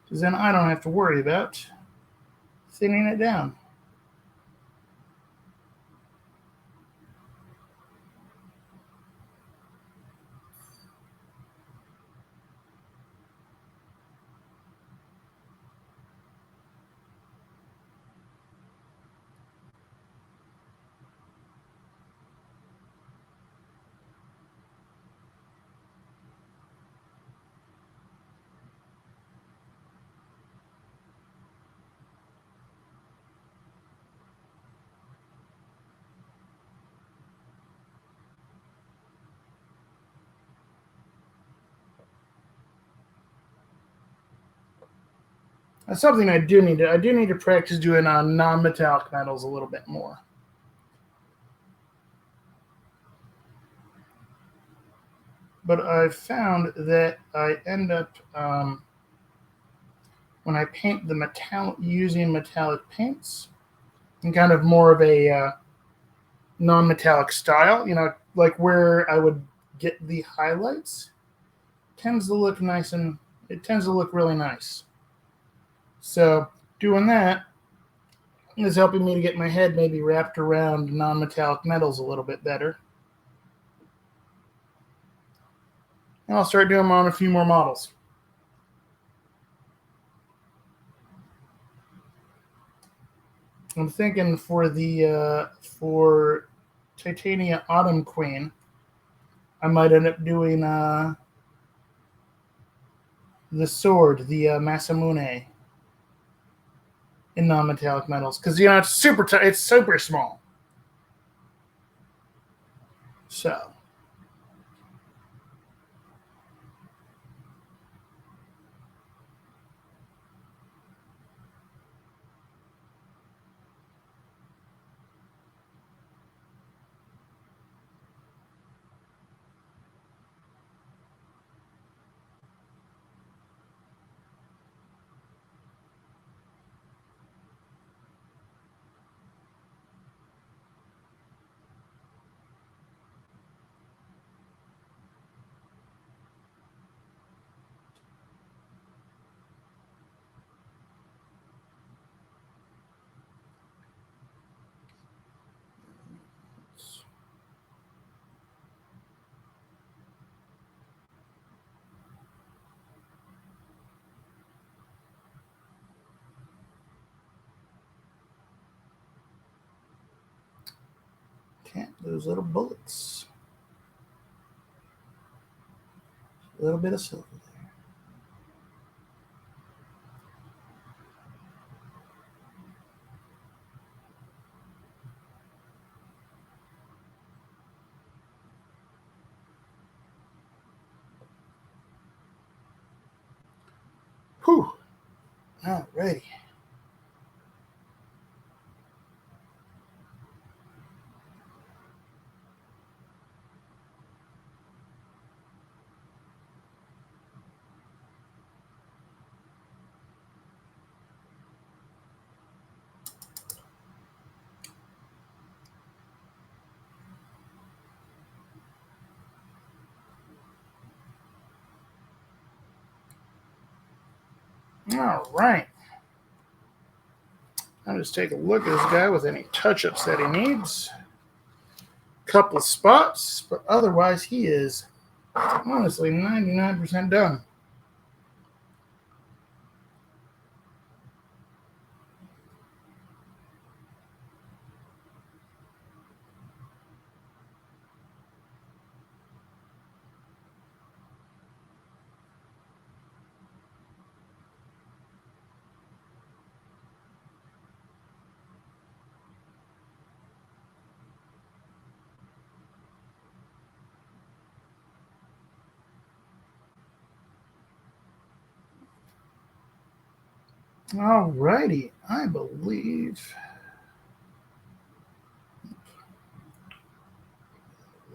Because then I don't have to worry about thinning it down. That's something I do need to. I do need to practice doing on non-metallic metals a little bit more. But I've found that I end up when I paint the metallic using metallic paints, and kind of more of a non-metallic style. Like where I would get the highlights, tends to look nice and it tends to look really nice. So doing that is helping me to get my head maybe wrapped around non-metallic metals a little bit better. And I'll start doing them on a few more models. I'm thinking for the for Titania Autumn Queen, I might end up doing the sword, the Masamune, in non-metallic metals, because it's it's super small. So can't lose little bullets. A little bit of silver there. Whew. Alrighty. All right. I'll just take a look at this guy with any touch-ups that he needs. Couple of spots, but otherwise he is honestly 99% done. All righty, I believe. A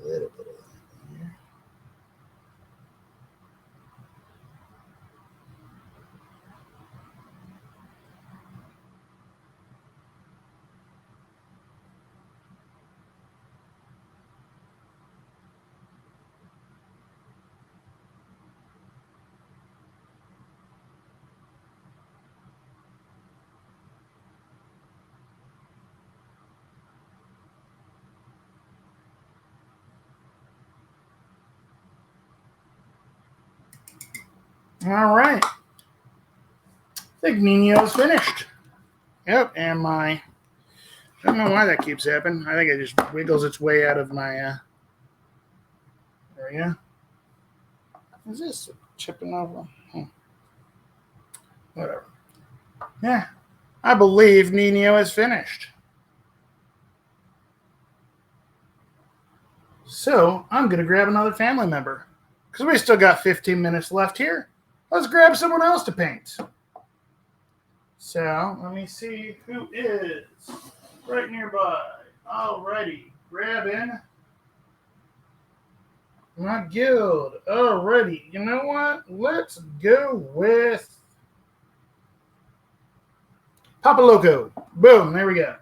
little bit of that here. All right. I think Nino's finished. Yep, and I don't know why that keeps happening. I think it just wiggles its way out of my area. Is this chipping over? Whatever. Yeah, I believe Nino is finished. So I'm going to grab another family member because we still got 15 minutes left here. Let's grab someone else to paint. So let me see who is right nearby. Alrighty, grabbing my guild. Alrighty, you know what? Let's go with Papa Loco. Boom, there we go.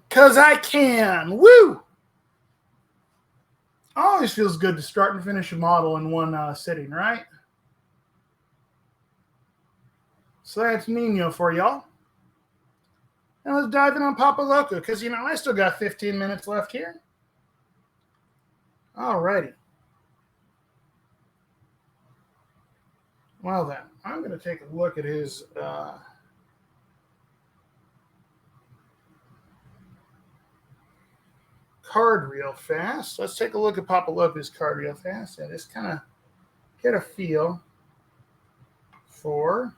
Because I can. Woo! Always feels good to start and finish a model in one sitting, right? So that's Nino for y'all. And let's dive in on Papa Loco, because, you know, I still got 15 minutes left here. Alrighty. Well then, I'm going to take a look at his card real fast. Let's take a look at Papa Loco's card real fast and just kind of get a feel for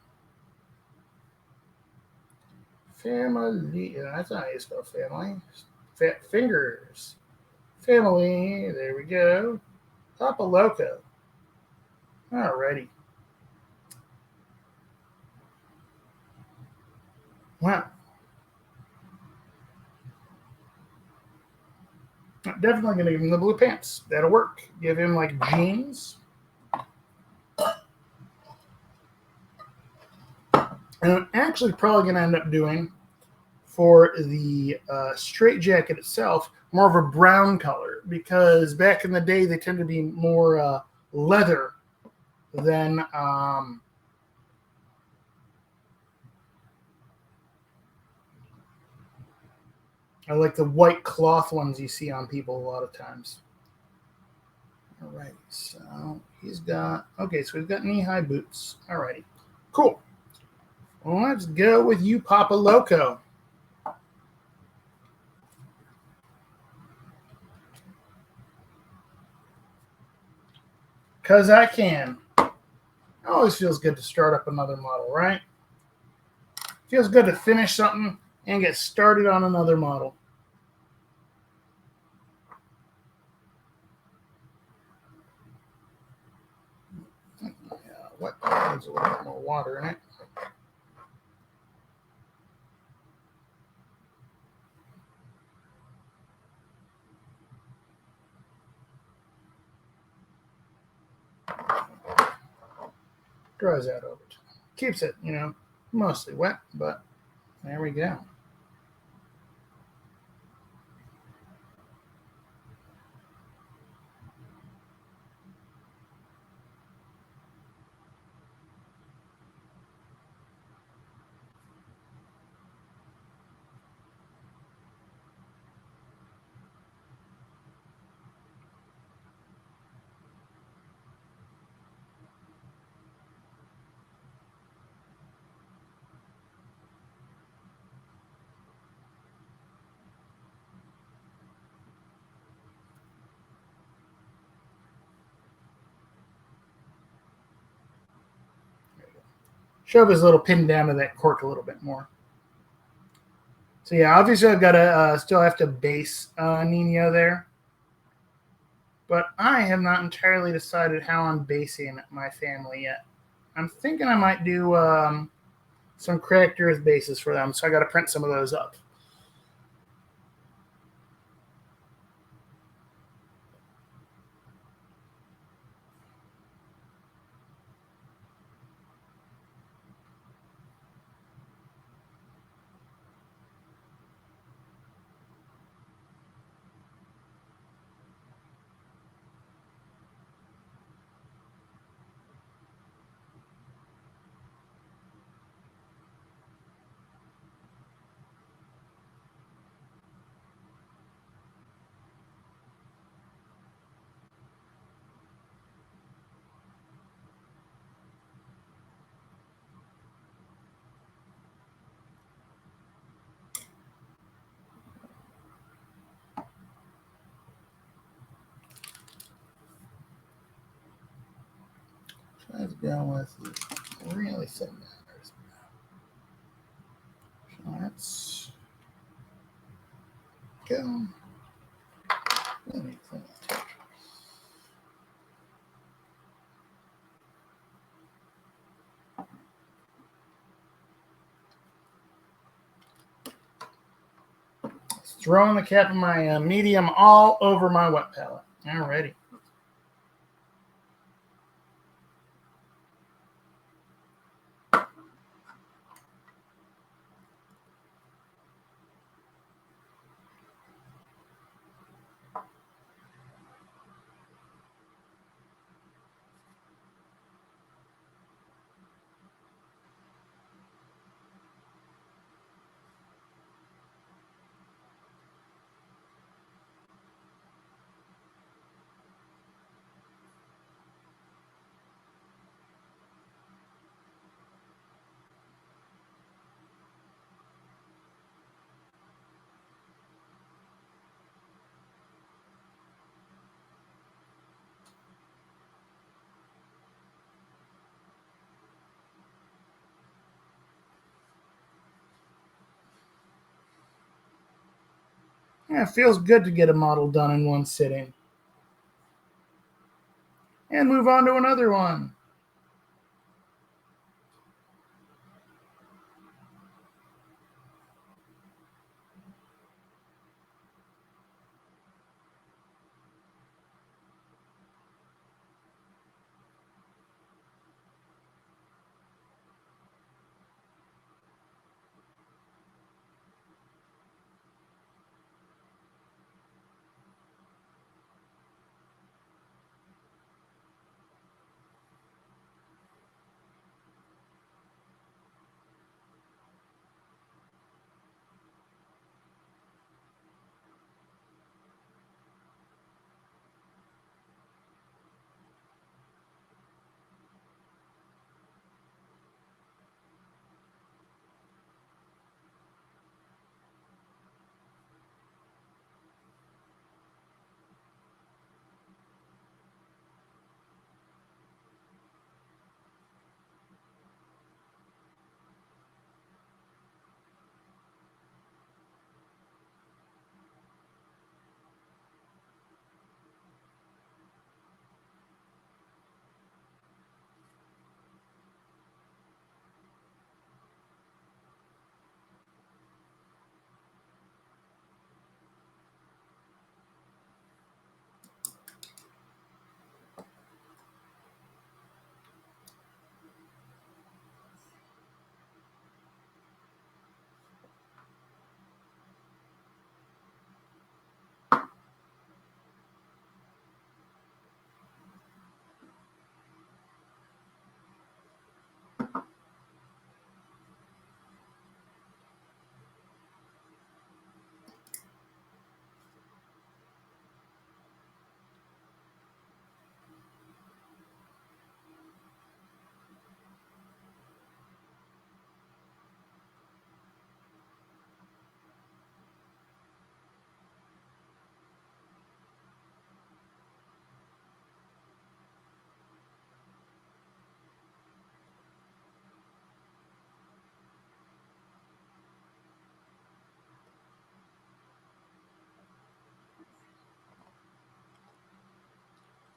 family. That's not how you spell family. Fat fingers. Family. There we go. Papa Loco. Alrighty. Wow. I'm definitely going to give him the blue pants. That'll work. Give him like jeans. And I'm actually probably going to end up doing, for the straight jacket itself, more of a brown color, because back in the day they tend to be more leather than I like the white cloth ones you see on people a lot of times. All right, so he's got, okay, so we've got knee-high boots. All righty, cool. Well, let's go with you, Papa Loco. Because I can. It always feels good to start up another model, right? Feels good to finish something and get started on another model. What needs a little bit more water in it. Dries out over time. Keeps it, you know, mostly wet, but there we go. Shove his little pin down to that cork a little bit more. So yeah, obviously I've got to still have to base Nino there. But I have not entirely decided how I'm basing my family yet. I'm thinking I might do some cracked earth bases for them, so I got to print some of those up. Let's go with the really thin matters. So let's go. Let me clean it. Throwing the cap of my medium all over my wet palette. Alrighty. Yeah, it feels good to get a model done in one sitting. And move on to another one.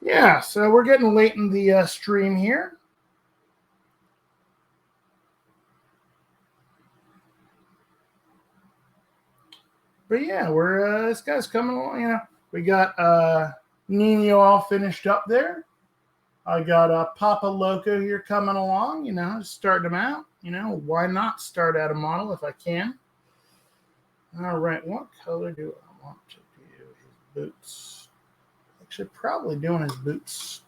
Yeah, so we're getting late in the stream here. But yeah, we're this guy's coming along. We got Nino all finished up there. I got Papa Loco here coming along. Starting him out. Why not start out a model if I can? All right, what color do I want to do his boots? Actually, probably doing his boots.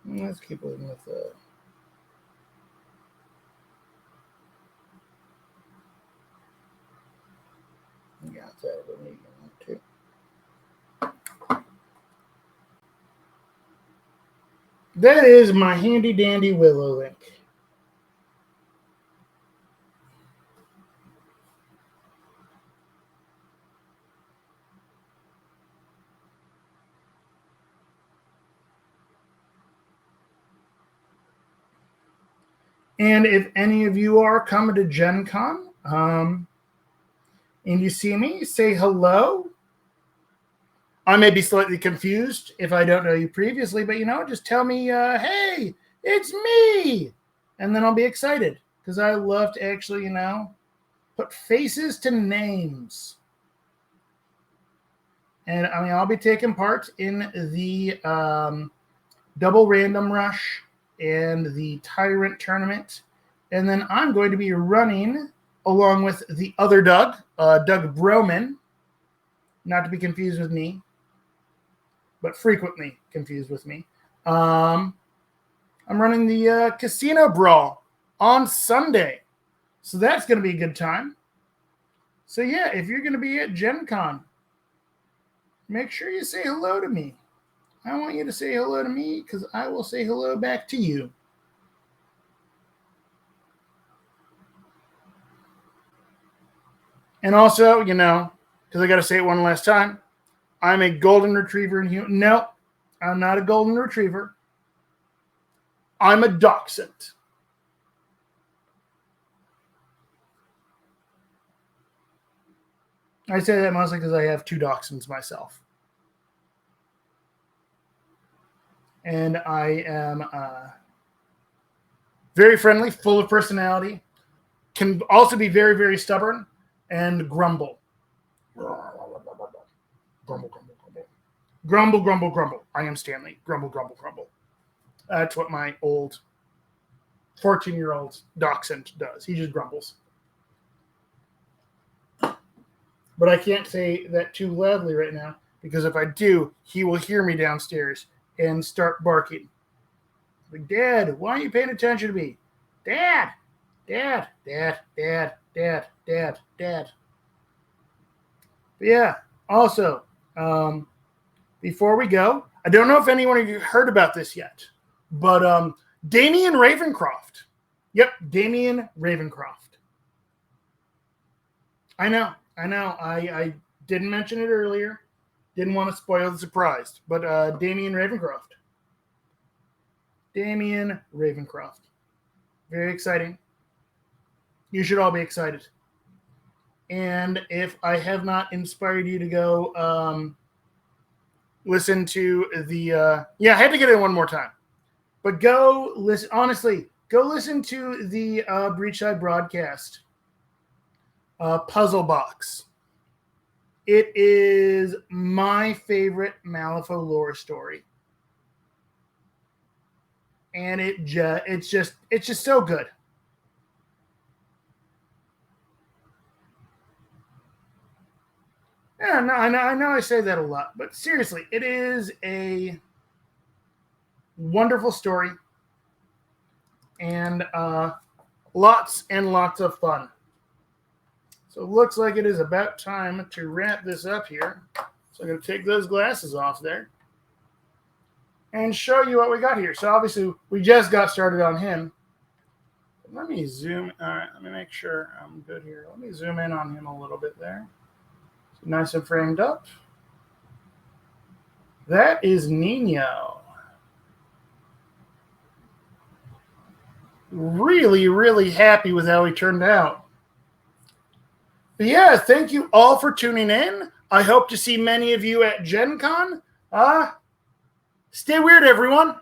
Let's keep looking with the. Got that with me too. That is my handy dandy Willow Link. And if any of you are coming to Gen Con, and you see me, say hello. I may be slightly confused if I don't know you previously, but just tell me, hey, it's me. And then I'll be excited because I love to actually, put faces to names. And I'll be taking part in the double random rush and the Tyrant tournament. And then I'm going to be running along with the other Doug, Doug Broman, not to be confused with me, but frequently confused with me. I'm running the Casino Brawl on Sunday. So that's going to be a good time. So yeah, if you're going to be at Gen Con, make sure you say hello to me. I want you to say hello to me because I will say hello back to you. And also, because I got to say it one last time, I'm a golden retriever in human. No, I'm not a golden retriever. I'm a dachshund. I say that mostly because I have 2 dachshunds myself. And I am very friendly, full of personality, can also be very, very stubborn, and grumble. Grumble, grumble, grumble. Grumble, grumble, grumble. I am Stanley. Grumble, grumble, grumble. That's what my old 14-year-old dachshund does. He just grumbles. But I can't say that too loudly right now, because if I do, he will hear me downstairs and start barking. Like, Dad, why aren't you paying attention to me? Dad, Dad, Dad, Dad, Dad, Dad, Dad. But yeah, also, before we go, I don't know if anyone of you heard about this yet, but Damien Ravencroft. Yep, Damien Ravencroft. I know. I didn't mention it earlier. Didn't want to spoil the surprise. But Damien Ravencroft. Damien Ravencroft. Very exciting. You should all be excited. And if I have not inspired you to go listen to the... I had to get it one more time. But go listen... Honestly, go listen to the Breachside broadcast. Puzzle Box. It is my favorite Malifaux lore story. And it's just so good. Yeah, no, I know I say that a lot, but seriously, it is a wonderful story and lots and lots of fun. So it looks like it is about time to wrap this up here. So I'm going to take those glasses off there and show you what we got here. So obviously, we just got started on him. Let me zoom. All right, let me make sure I'm good here. Let me zoom in on him a little bit there. So nice and framed up. That is Nino. Really, really happy with how he turned out. But yeah, thank you all for tuning in. I hope to see many of you at Gen Con. Stay weird, everyone.